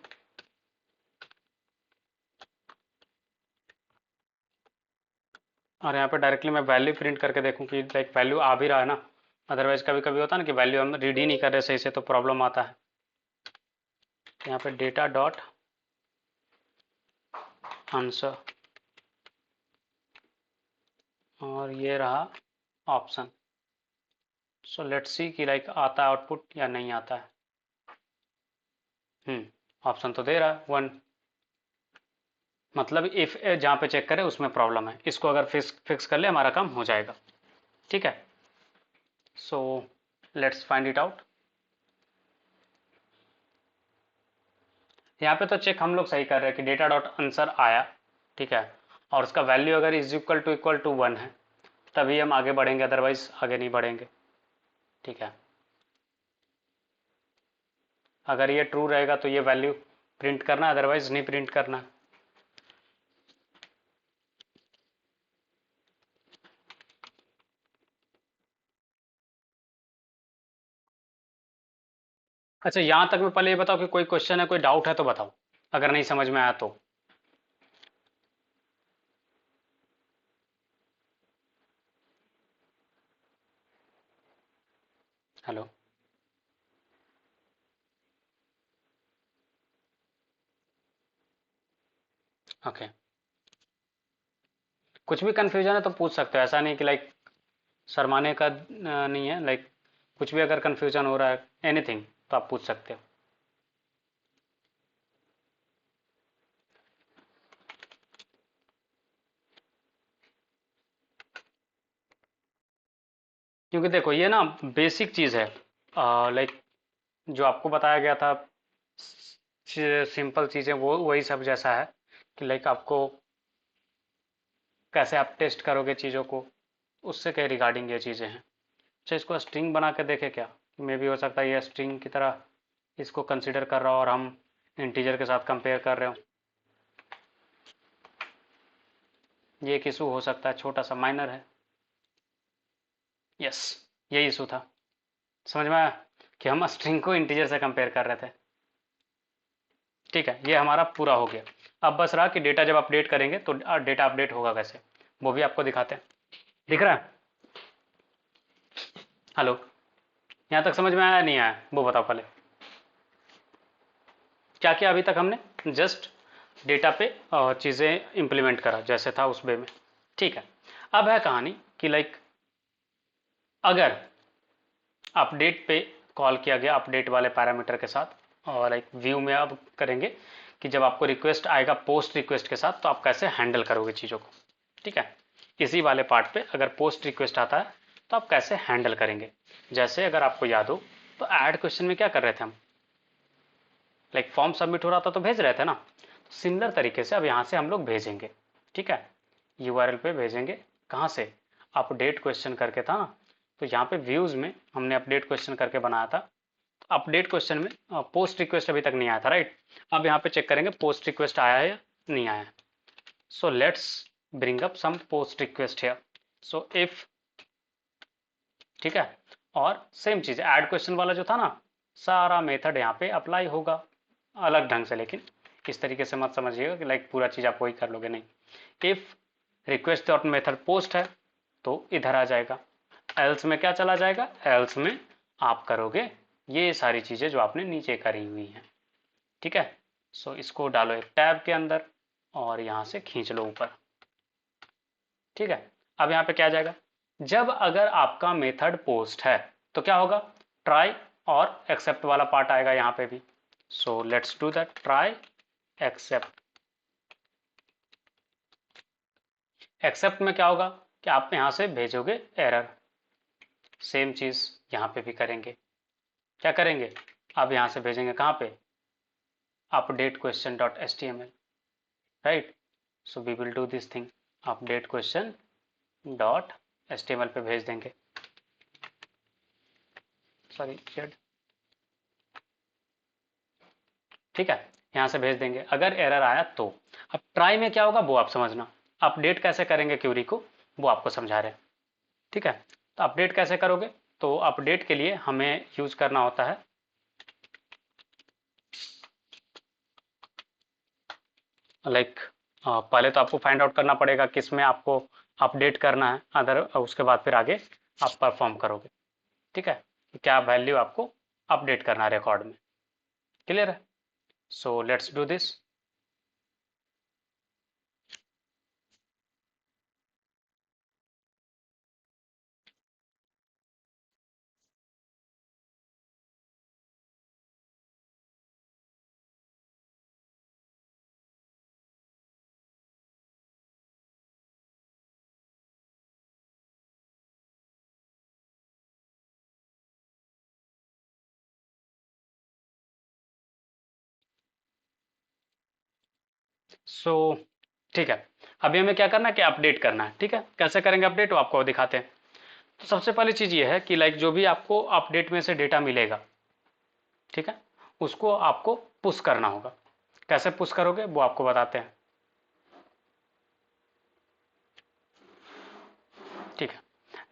और यहाँ पे डायरेक्टली मैं वैल्यू प्रिंट करके देखूँ कि लाइक वैल्यू आ भी रहा है ना। अदरवाइज कभी कभी होता है ना कि वैल्यू हम रीड ही नहीं कर रहे सही से, तो प्रॉब्लम आता है। यहाँ पे डेटा डॉट आंसर और ये रहा ऑप्शन। सो लेट्स सी कि लाइक आता है आउटपुट या नहीं आता है। ऑप्शन तो दे रहा है 1, मतलब इफ जहाँ पे चेक करें उसमें प्रॉब्लम है, इसको अगर फिक्स कर ले हमारा काम हो जाएगा। ठीक है, so let's find it out. यहाँ पे तो चेक हम लोग सही कर रहे हैं कि डेटा डॉट आंसर आया, ठीक है, और उसका वैल्यू अगर इज इक्वल टू 1 है तभी हम आगे बढ़ेंगे, अदरवाइज आगे नहीं बढ़ेंगे। ठीक है, अगर ये ट्रू रहेगा तो ये वैल्यू प्रिंट करना, अदरवाइज नहीं प्रिंट करना। अच्छा, यहाँ तक में पहले ये बताओ कि कोई क्वेश्चन है, कोई डाउट है तो बताओ, अगर नहीं समझ में आया तो। हेलो। ओके, कुछ भी कन्फ्यूजन है तो पूछ सकते हो, ऐसा नहीं कि लाइक शर्माने का नहीं है, लाइक कुछ भी अगर कन्फ्यूजन हो रहा है एनीथिंग तो आप पूछ सकते हो। क्योंकि देखो ये ना बेसिक चीज़ है, लाइक जो आपको बताया गया था सिंपल चीज़ें वो वही सब जैसा है, कि लाइक आपको कैसे आप टेस्ट करोगे चीज़ों को, उससे के रिगार्डिंग ये चीज़ें हैं। अच्छा, इसको स्ट्रिंग बना के देखे क्या, मे भी हो सकता है ये स्ट्रिंग की तरह इसको कंसिडर कर रहा हो और हम इंटीजर के साथ कंपेयर कर रहे हो। ये एक इशू हो सकता है, छोटा सा माइनर है। यस, यही इशू था, समझ में आया कि हम स्ट्रिंग को इंटीजर से कंपेयर कर रहे थे। ठीक है, ये हमारा पूरा हो गया। अब बस रहा कि डेटा जब अपडेट करेंगे तो डेटा अपडेट होगा कैसे, वो भी आपको दिखाते हैं। दिख रहा है? हेलो, यहाँ तक समझ में आया नहीं आया वो बताओ पहले। क्या क्या अभी तक हमने जस्ट डेटा पे चीज़ें इंप्लीमेंट करा जैसे था उस वे में। ठीक है, अब है कहानी कि लाइक अगर अपडेट पे कॉल किया गया अपडेट वाले पैरामीटर के साथ, और लाइक व्यू में अब करेंगे कि जब आपको रिक्वेस्ट आएगा पोस्ट रिक्वेस्ट के साथ तो आप कैसे हैंडल करोगे चीज़ों को। ठीक है, इसी वाले पार्ट पे अगर पोस्ट रिक्वेस्ट आता है तो आप कैसे हैंडल करेंगे। जैसे अगर आपको याद हो तो ऐड क्वेश्चन में क्या कर रहे थे हम, लाइक फॉर्म सबमिट हो रहा था तो भेज रहे थे ना, तो सिमिलर तरीके से अब यहाँ से हम लोग भेजेंगे। ठीक है, यूआरएल पे भेजेंगे, कहाँ से, अपडेट क्वेश्चन करके था ना, तो यहाँ पे व्यूज में हमने अपडेट क्वेश्चन करके बनाया था। अपडेट क्वेश्चन में पोस्ट रिक्वेस्ट अभी तक नहीं आया था, राइट। अब यहाँ पे चेक करेंगे पोस्ट रिक्वेस्ट आया है या नहीं आया है। So let's bring up some post request here. So if, ठीक है, और सेम चीज ऐड क्वेश्चन वाला जो था ना, सारा मेथड यहाँ पे अप्लाई होगा अलग ढंग से, लेकिन इस तरीके से मत समझिएगा कि लाइक पूरा चीज आप वही कर लोगे, नहीं। If request dot method post है तो इधर आ जाएगा, एल्स में क्या चला जाएगा, एल्स में आप करोगे ये सारी चीजें जो आपने नीचे करी हुई हैं, ठीक है। सो इसको डालो एक टैब के अंदर और यहाँ से खींच लो ऊपर, ठीक है। अब यहाँ पे क्या आ जाएगा, जब अगर आपका मेथड पोस्ट है तो क्या होगा, ट्राई और एक्सेप्ट वाला पार्ट आएगा यहाँ पे भी। So let's do that, try except. Except में क्या होगा कि आप यहाँ से भेजोगे एरर, सेम चीज यहाँ पे भी करेंगे। क्या करेंगे, अब यहाँ से भेजेंगे कहाँ पे, update question dot html, right. So we will do this thing, update question dot html पे भेज देंगे, सॉरी जेड, ठीक है। यहाँ से भेज देंगे, अगर एरर आया तो। अब ट्राई में क्या होगा वो आप समझना, अपडेट कैसे करेंगे क्यूरी को वो आपको समझा रहे हैं, ठीक है। तो अपडेट कैसे करोगे, तो अपडेट के लिए हमें यूज करना होता है लाइक पहले तो आपको फाइंड आउट करना पड़ेगा किस में आपको अपडेट करना है, अदर उसके बाद फिर आगे आप परफॉर्म करोगे, ठीक है। क्या वैल्यू आपको अपडेट करना है रिकॉर्ड में, क्लियर है। So let's do this. So ठीक है, अभी हमें क्या करना है कि अपडेट करना है, ठीक है। कैसे करेंगे अपडेट वो आपको दिखाते हैं। तो सबसे पहली चीज ये है कि लाइक जो भी आपको अपडेट में से डेटा मिलेगा, ठीक है, उसको आपको पुश करना होगा। कैसे पुश करोगे वो आपको बताते हैं, ठीक है।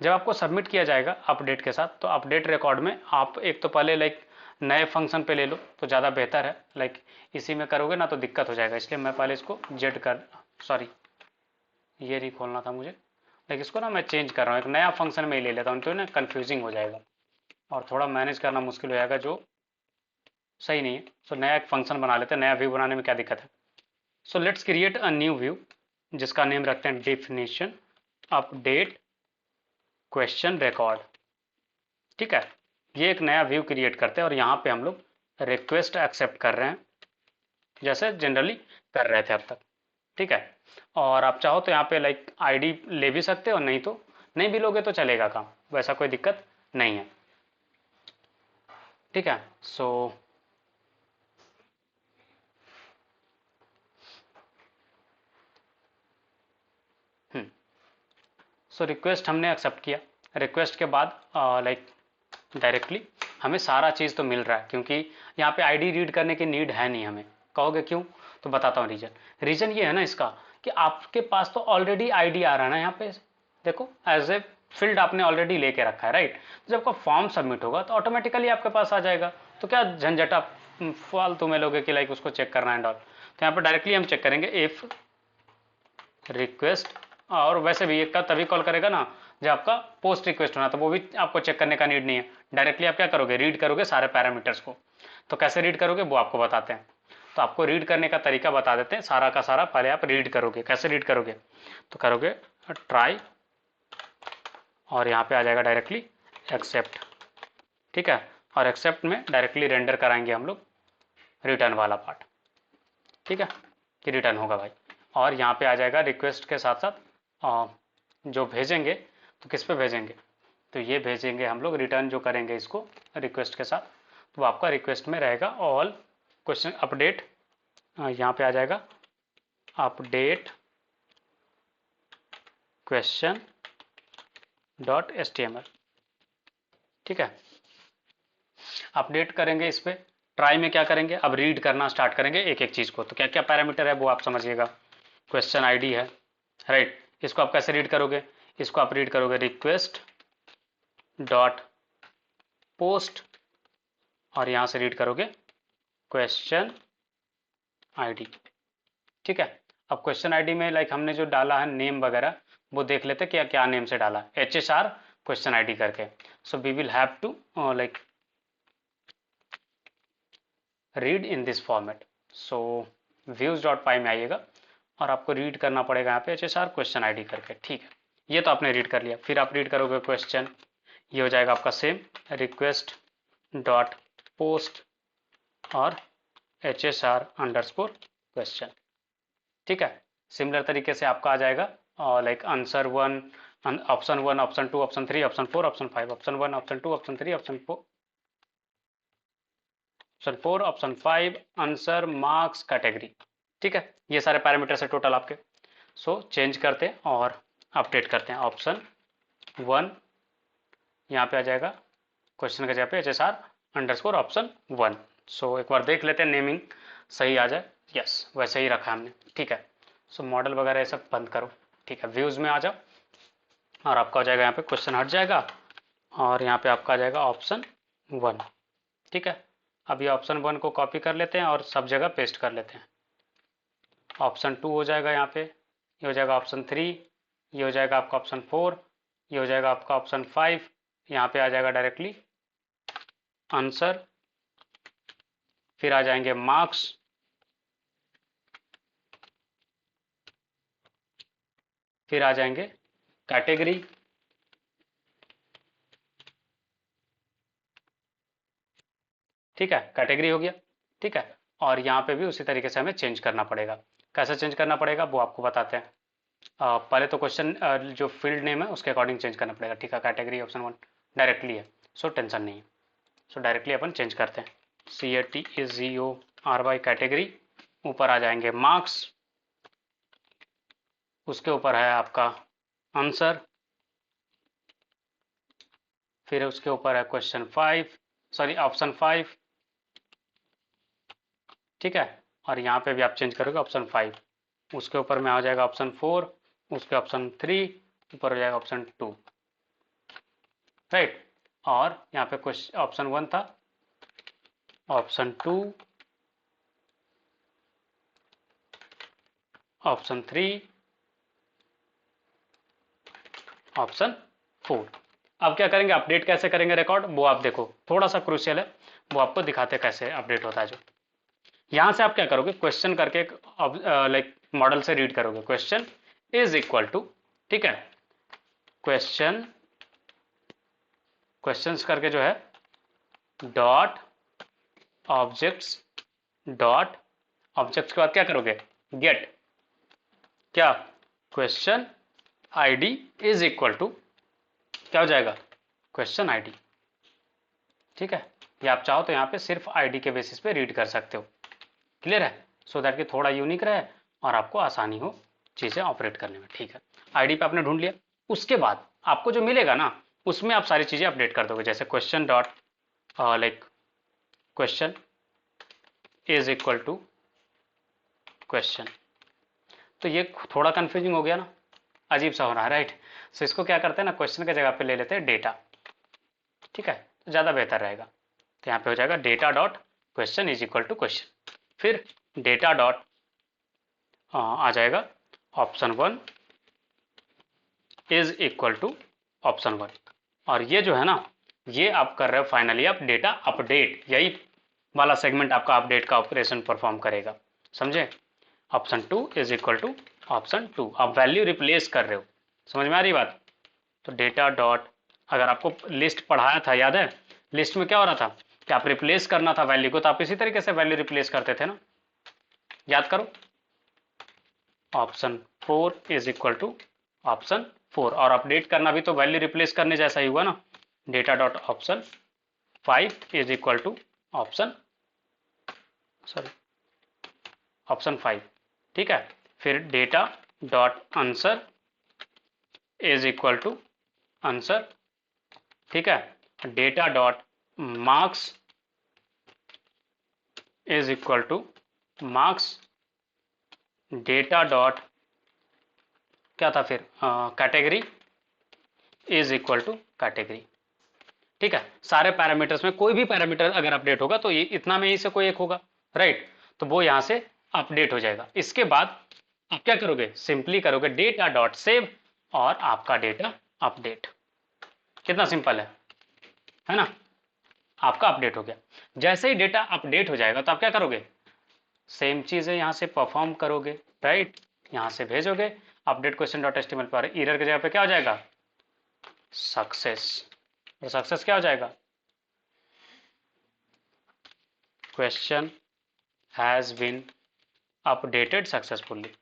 जब आपको सबमिट किया जाएगा अपडेट के साथ, तो अपडेट रिकॉर्ड में आप एक तो पहले लाइक नए फंक्शन पे ले लो तो ज़्यादा बेहतर है, लाइक इसी में करोगे ना तो दिक्कत हो जाएगा, इसलिए मैं पहले इसको जेड कर, सॉरी ये नहीं खोलना था मुझे, लेकिन इसको ना मैं चेंज कर रहा हूँ, एक नया फंक्शन में ही ले लेता हूँ, तो ना कन्फ्यूजिंग हो जाएगा और थोड़ा मैनेज करना मुश्किल हो जाएगा, जो सही नहीं है। सो नया एक फंक्शन बना लेते हैं, नया व्यू बनाने में क्या दिक्कत है। So let's create a new view जिसका नेम रखते हैं डेफिनेशन अपडेट क्वेश्चन रिकॉर्ड, ठीक है। ये एक नया व्यू क्रिएट करते हैं और यहाँ पे हम लोग रिक्वेस्ट एक्सेप्ट कर रहे हैं जैसे जनरली कर रहे थे अब तक, ठीक है। और आप चाहो तो यहाँ पे लाइक आईडी ले भी सकते हो, नहीं तो नहीं भी लोगे तो चलेगा काम, वैसा कोई दिक्कत नहीं है, ठीक है। सो रिक्वेस्ट हमने एक्सेप्ट किया, रिक्वेस्ट के बाद लाइक डायरेक्टली हमें सारा चीज़ तो मिल रहा है, क्योंकि यहाँ पे आईडी रीड करने की नीड है नहीं हमें। कहोगे क्यों, तो बताता हूँ रीजन। रीजन ये है ना इसका कि आपके पास तो ऑलरेडी आईडी आ रहा है ना, यहाँ पे देखो एज ए फील्ड आपने ऑलरेडी लेके रखा है, राइट। तो जब आपका फॉर्म सबमिट होगा तो ऑटोमेटिकली आपके पास आ जाएगा, तो क्या झंझट आप फालतू में लोगे कि लाइक उसको चेक करना है डॉल। तो यहाँ पे डायरेक्टली हम चेक करेंगे इफ रिक्वेस्ट, और वैसे भी एक तभी कॉल करेगा ना जब आपका पोस्ट रिक्वेस्ट होना, तो वो भी आपको चेक करने का नीड नहीं है, डायरेक्टली आप क्या करोगे, रीड करोगे सारे पैरामीटर्स को। तो कैसे रीड करोगे वो आपको बताते हैं, तो आपको रीड करने का तरीका बता देते हैं सारा का सारा। पहले आप रीड करोगे, कैसे रीड करोगे, तो करोगे ट्राई और यहाँ पे आ जाएगा डायरेक्टली एक्सेप्ट, ठीक है। और एक्सेप्ट में डायरेक्टली रेंडर कराएंगे हम लोग रिटर्न वाला पार्ट, ठीक है, कि रिटर्न होगा भाई। और यहाँ पे आ जाएगा रिक्वेस्ट के साथ साथ जो भेजेंगे तो किस पे भेजेंगे, तो ये भेजेंगे हम लोग रिटर्न जो करेंगे इसको रिक्वेस्ट के साथ, तो आपका रिक्वेस्ट में रहेगा ऑल क्वेश्चन अपडेट, यहाँ पे आ जाएगा अपडेट क्वेश्चन डॉट html, ठीक है, अपडेट करेंगे इस पे। ट्राई में क्या करेंगे, अब रीड करना स्टार्ट करेंगे एक एक चीज को। तो क्या क्या पैरामीटर है वो आप समझिएगा। क्वेश्चन आईडी है, राइट। इसको आप कैसे रीड करोगे, इसको आप रीड करोगे रिक्वेस्ट डॉट पोस्ट, और यहां से रीड करोगे क्वेश्चन आईडी। ठीक है, अब क्वेश्चन आईडी में लाइक हमने जो डाला है नेम वगैरह, वो देख लेते क्या क्या नेम से डाला, HSR क्वेश्चन आईडी करके। So we will have to like read in this format. So views dot py में आइएगा और आपको रीड करना पड़ेगा यहाँ पे HSR क्वेश्चन आईडी करके। ठीक है, ये तो आपने रीड कर लिया। फिर आप रीड करोगे क्वेश्चन, ये हो जाएगा आपका सेम रिक्वेस्ट डॉट पोस्ट और HSR अंडरस्कोर क्वेश्चन। ठीक है, सिमिलर तरीके से आपका आ जाएगा like answer 1, option 1, option 2, option 3, option 4, option 5, option 1, option 2, option 3, option 4, option 4, option 5, answer, marks, category. ठीक है, ये सारे पैरामीटर्स है टोटल आपके। सो चेंज करते हैं और अपडेट करते हैं। ऑप्शन 1 यहाँ पे आ जाएगा, क्वेश्चन का जगह पे HSR अंडरस्कोर ऑप्शन 1। सो एक बार देख लेते हैं नेमिंग सही आ जाए। यस, वैसे ही रखा हमने। ठीक है, सो मॉडल वगैरह ये सब बंद करो। ठीक है, व्यूज़ में आ जाओ और आपका हो जाएगा यहाँ पे क्वेश्चन हट जाएगा और यहाँ पे आपका आ जाएगा ऑप्शन 1। ठीक है, अब ये ऑप्शन 1 को कॉपी कर लेते हैं और सब जगह पेस्ट कर लेते हैं। ऑप्शन 2 हो जाएगा यहाँ पे, ये हो जाएगा ऑप्शन 3, ये हो जाएगा आपका ऑप्शन 4, ये हो जाएगा आपका ऑप्शन 5, यहाँ पे आ जाएगा डायरेक्टली आंसर, फिर आ जाएंगे मार्क्स, फिर आ जाएंगे कैटेगरी, ठीक है, कैटेगरी हो गया। ठीक है, और यहाँ पे भी उसी तरीके से हमें चेंज करना पड़ेगा। कैसे चेंज करना पड़ेगा वो आपको बताते हैं। पहले तो क्वेश्चन जो फील्ड नेम है उसके अकॉर्डिंग चेंज करना पड़ेगा। ठीक है, कैटेगरी ऑप्शन 1 डायरेक्टली है, सो टेंशन नहीं है। सो डायरेक्टली अपन चेंज करते हैं, CATEGORY कैटेगरी, ऊपर आ जाएंगे मार्क्स, उसके ऊपर है आपका आंसर, फिर उसके ऊपर है क्वेश्चन 5, सॉरी ऑप्शन 5। ठीक है, और यहाँ पे भी आप चेंज करोगे ऑप्शन 5, उसके ऊपर में आ जाएगा ऑप्शन 4, उसके ऑप्शन 3, ऊपर हो जाएगा ऑप्शन 2, राइट। और यहाँ पे क्वेश्चन ऑप्शन 1 था, ऑप्शन 2, ऑप्शन 3, ऑप्शन 4। अब क्या करेंगे, अपडेट कैसे करेंगे रिकॉर्ड वो आप देखो, थोड़ा सा क्रूशियल है, वो आपको दिखाते कैसे अपडेट होता है। जो यहाँ से आप क्या करोगे, क्वेश्चन करके लाइक मॉडल से रीड करोगे, क्वेश्चन इज इक्वल टू, ठीक है, क्वेश्चन, क्वेश्चंस करके जो है डॉट ऑब्जेक्ट्स, डॉट ऑब्जेक्ट्स के बाद क्या करोगे, गेट क्या, question ID is equal to क्या हो जाएगा, क्वेश्चन आईडी। ठीक है, ये आप चाहो तो यहाँ पे सिर्फ आईडी के बेसिस पे रीड कर सकते हो। क्लियर है, सो दैट कि थोड़ा यूनिक रहे और आपको आसानी हो चीज़ें ऑपरेट करने में। ठीक है, आईडी पे आपने ढूंढ लिया, उसके बाद आपको जो मिलेगा ना उसमें आप सारी चीज़ें अपडेट कर दोगे। जैसे question dot like question is equal to question, तो ये थोड़ा कंफ्यूजिंग हो गया ना, अजीब सा हो रहा है, राइट। सो इसको क्या करते हैं ना, क्वेश्चन की जगह पे ले लेते हैं डेटा। ठीक है, तो ज़्यादा बेहतर रहेगा। तो यहाँ पे हो जाएगा data dot question is equal to question, फिर डेटा डॉट आ जाएगा option 1 is equal to option 1। और ये जो है ना, ये आप कर रहे हो फाइनली आप डेटा अपडेट, यही वाला सेगमेंट आपका अपडेट का ऑपरेशन परफॉर्म करेगा, समझे। Option 2 is equal to option 2, आप वैल्यू रिप्लेस कर रहे हो, समझ में आ रही बात। तो डेटा डॉट, अगर आपको लिस्ट पढ़ाया था याद है, लिस्ट में क्या हो रहा था कि आप रिप्लेस करना था वैल्यू को, तो आप इसी तरीके से वैल्यू रिप्लेस करते थे ना, याद करो। Option 4 is equal to option 4, और अपडेट करना भी तो वैल्यू रिप्लेस करने जैसा ही हुआ ना, data dot option 5 is equal to option, sorry option 5। ठीक है, फिर data dot answer is equal to answer, ठीक है, data dot marks is equal to marks data dot क्या था फिर category is equal to category. ठीक है, सारे पैरामीटर्स में कोई भी पैरामीटर अगर अपडेट होगा तो ये इतना में ही से कोई एक होगा, राइट, तो वो यहां से अपडेट हो जाएगा। इसके बाद आप क्या करोगे, सिंपली करोगे डेटा डॉट सेव और आपका डेटा अपडेट। कितना सिंपल है ना, आपका अपडेट हो गया। जैसे ही डेटा अपडेट हो जाएगा तो आप क्या करोगे, सेम चीज है, यहां से परफॉर्म करोगे, राइट, यहां से भेजोगे अपडेट क्वेश्चन डॉट एचटीएमएल पर, एरर की जगह पे क्या हो जाएगा, सक्सेस, और सक्सेस क्या हो जाएगा, question has been updated successfully.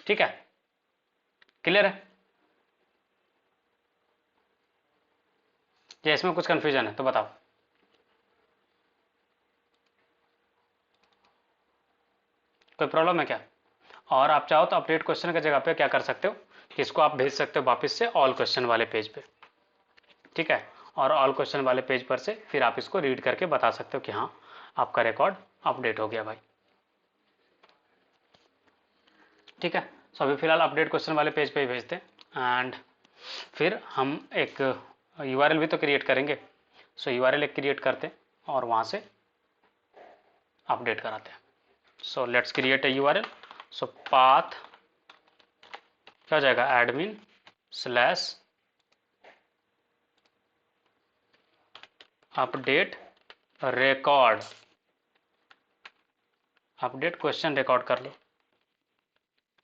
ठीक है, क्लियर है, या इसमें कुछ कंफ्यूजन है तो बताओ। कोई प्रॉब्लम है क्या? और आप चाहो तो अपडेट क्वेश्चन की जगह पे क्या कर सकते हो कि इसको आप भेज सकते हो वापस से ऑल क्वेश्चन वाले पेज पे। ठीक है, और ऑल क्वेश्चन वाले पेज पर से फिर आप इसको रीड करके बता सकते हो कि हाँ आपका रिकॉर्ड अपडेट हो गया भाई। ठीक है, सो अभी फिलहाल अपडेट क्वेश्चन वाले पेज पे ही भेजते हैं, एंड फिर हम एक यूआरएल भी तो क्रिएट करेंगे। सो यूआरएल एक क्रिएट करते हैं और वहाँ से अपडेट कराते हैं। So let's create a URL. So path क्या हो जाएगा, admin slash update record, update question record कर लो,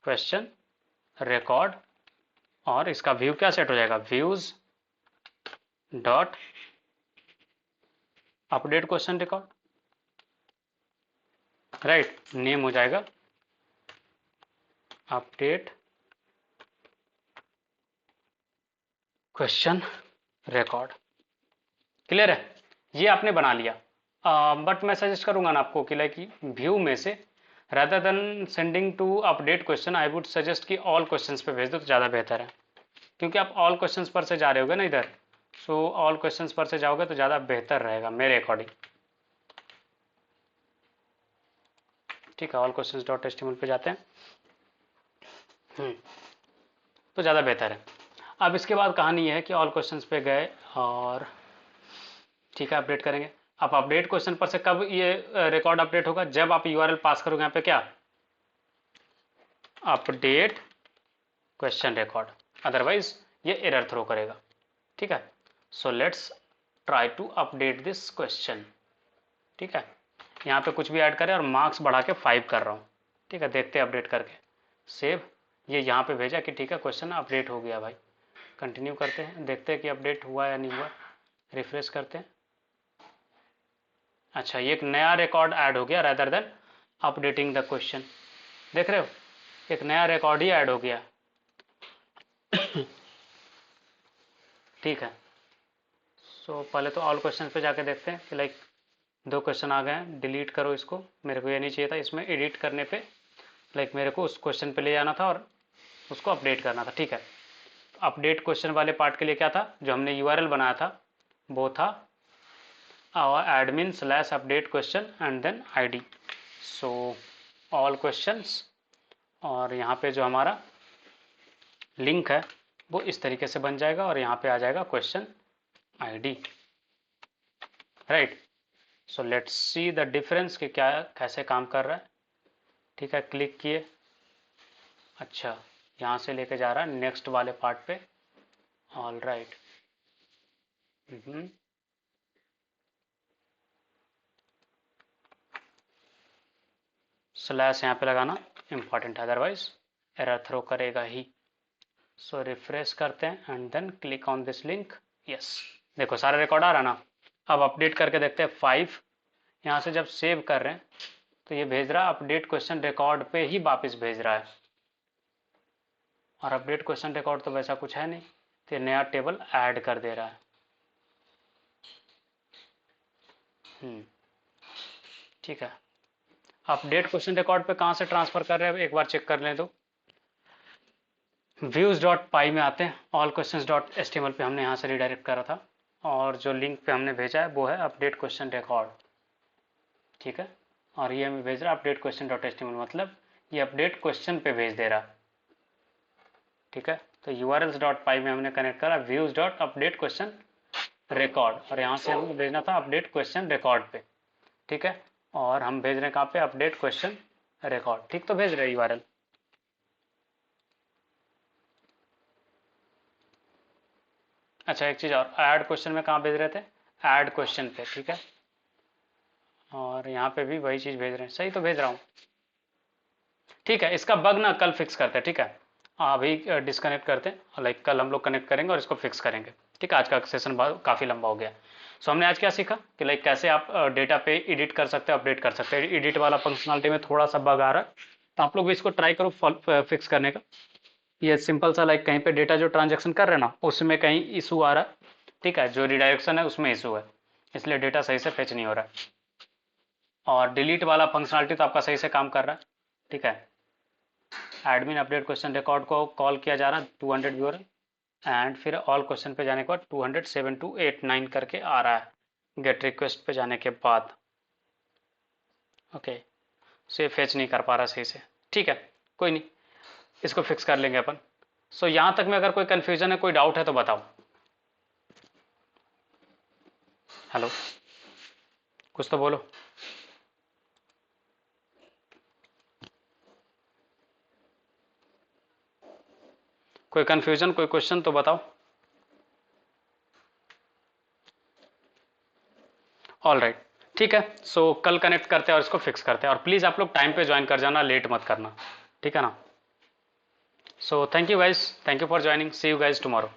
क्वेश्चन रिकॉर्ड, और इसका व्यू क्या सेट हो जाएगा, views dot update question record, right, name हो जाएगा अपडेट क्वेश्चन रिकॉर्ड। क्लियर है, ये आपने बना लिया। बट मैं सजेस्ट करूंगा ना आपको कि लाइक व्यू में से rather then sending to update question I would suggest कि ऑल क्वेश्चंस पे भेज दो तो ज़्यादा बेहतर है, क्योंकि आप ऑल क्वेश्चंस पर से जा रहे होगे ना इधर, सो ऑल क्वेश्चंस पर से जाओगे तो ज़्यादा बेहतर रहेगा मेरे अकॉर्डिंग। ठीक है, ऑल क्वेश्चंस डॉट एचटीएमएल पे जाते हैं, तो ज़्यादा बेहतर है। अब इसके बाद कहानी ये है कि ऑल क्वेश्चंस पे गए और ठीक है अपडेट करेंगे। अब अपडेट क्वेश्चन पर से कब ये रिकॉर्ड अपडेट होगा, जब आप यूआरएल पास करोगे यहाँ पे क्या, अपडेट क्वेश्चन रिकॉर्ड, अदरवाइज ये एरर थ्रो करेगा। ठीक है, so let's try to update this question. ठीक है, यहाँ पे कुछ भी ऐड करें और मार्क्स बढ़ा के 5 कर रहा हूँ। ठीक है, देखते हैं अपडेट करके, सेव, ये यहाँ पे भेजा कि ठीक है क्वेश्चन अपडेट हो गया भाई। कंटिन्यू करते हैं, देखते हैं कि अपडेट हुआ या नहीं हुआ, रिफ्रेश करते हैं। अच्छा, ये एक नया रिकॉर्ड ऐड हो गया rather than updating the question, देख रहे हो, एक नया रिकॉर्ड ही ऐड हो गया। ठीक है, सो पहले तो ऑल क्वेश्चन पे जाके देखते हैं कि लाइक 2 क्वेश्चन आ गए हैं, डिलीट करो इसको, मेरे को ये नहीं चाहिए था, इसमें एडिट करने पे लाइक मेरे को उस क्वेश्चन पे ले जाना था और उसको अपडेट करना था। ठीक है, अपडेट क्वेश्चन वाले पार्ट के लिए क्या था, जो हमने यूआरएल बनाया था वो था admin slash update question and then ID. So all questions, और यहाँ पे जो हमारा लिंक है वो इस तरीके से बन जाएगा और यहाँ पे आ जाएगा question ID, right. So let's see the difference कि क्या कैसे काम कर रहा है। ठीक है, क्लिक किए, अच्छा यहाँ से लेके जा रहा है नेक्स्ट वाले पार्ट पे, ऑल राइट। स्लैश यहाँ पे लगाना इंपॉर्टेंट है, अदरवाइज एरर थ्रो करेगा ही। सो रिफ्रेश करते हैं and then click on this link, yes, देखो सारा रिकॉर्ड आ रहा ना। अब अपडेट करके देखते हैं 5, यहाँ से जब सेव कर रहे हैं तो ये भेज रहा है अपडेट क्वेश्चन रिकॉर्ड पे ही वापस भेज रहा है, और अपडेट क्वेश्चन रिकॉर्ड तो वैसा कुछ है नहीं, तो ये नया टेबल ऐड कर दे रहा है। ठीक है, अपडेट क्वेश्चन रिकॉर्ड पे कहाँ से ट्रांसफर कर रहे हैं एक बार चेक कर लें तो, व्यूज डॉट पाई में आते हैं, ऑल क्वेश्चंस डॉट एचटीएमएल पे हमने यहाँ से रिडायरेक्ट करा था, और जो लिंक पे हमने भेजा है वो है अपडेट क्वेश्चन रिकॉर्ड, ठीक है। और ये हमें भेज रहा है अपडेट क्वेश्चन डॉट एचटीएमएल, मतलब ये अपडेट क्वेश्चन पे भेज दे रहा, ठीक है। तो यूआरएल्स डॉट पाई में हमने कनेक्ट करा views dot update question record, और यहाँ से हमें भेजना था अपडेट क्वेश्चन रिकॉर्ड पे, ठीक है। और हम भेज रहे हैं कहाँ पे, अपडेट क्वेश्चन रिकॉर्ड, ठीक। तो भेज रहे हैं यूआरएल। अच्छा एक चीज़ और, ऐड क्वेश्चन में कहाँ भेज रहे थे, ऐड क्वेश्चन पे, ठीक है। और यहाँ पे भी वही चीज़ भेज रहे हैं, सही तो भेज रहा हूँ, ठीक है। इसका बग ना कल फिक्स करते हैं, ठीक है। अभी डिस्कनेक्ट करते हैं, लाइक कल हम लोग कनेक्ट करेंगे और इसको फिक्स करेंगे, ठीक है। आज का सेशन काफ़ी लंबा हो गया। सो हमने आज क्या सीखा कि लाइक कैसे आप डेटा पे एडिट कर सकते हो, अपडेट कर सकते हैं। एडिट वाला फंक्शनलिटी में थोड़ा सा बग आ रहा है, तो आप लोग भी इसको ट्राई करो फिक्स करने का। ये सिंपल सा, लाइक कहीं पे डेटा जो ट्रांजेक्शन कर रहे हैं ना उसमें कहीं इशू आ रहा है, ठीक है। जो रिडायरेक्शन है उसमें इशू है, इसलिए डेटा सही से फेच नहीं हो रहा है। और डिलीट वाला फंक्शनलिटी तो आपका सही से काम कर रहा है, ठीक है। एडमिन अपडेट क्वेश्चन रिकॉर्ड को कॉल किया जा रहा है 200 व्यूअर, एंड फिर ऑल क्वेश्चन पे जाने के बाद 200 7 2 8 9 करके आ रहा है गेट रिक्वेस्ट पे जाने के बाद, ओके। सो ये फेच नहीं कर पा रहा सही से, ठीक है। कोई नहीं, इसको फिक्स कर लेंगे अपन। सो यहाँ तक में अगर कोई कंफ्यूजन है, कोई डाउट है तो बताओ। हेलो, कुछ तो बोलो। कोई कंफ्यूजन, कोई क्वेश्चन तो बताओ। ऑल राइट, ठीक है। सो कल कनेक्ट करते हैं और इसको फिक्स करते हैं, और प्लीज़ आप लोग टाइम पे ज्वाइन कर जाना, लेट मत करना, ठीक है ना। So thank you guys, thank you for joining, see you guys tomorrow.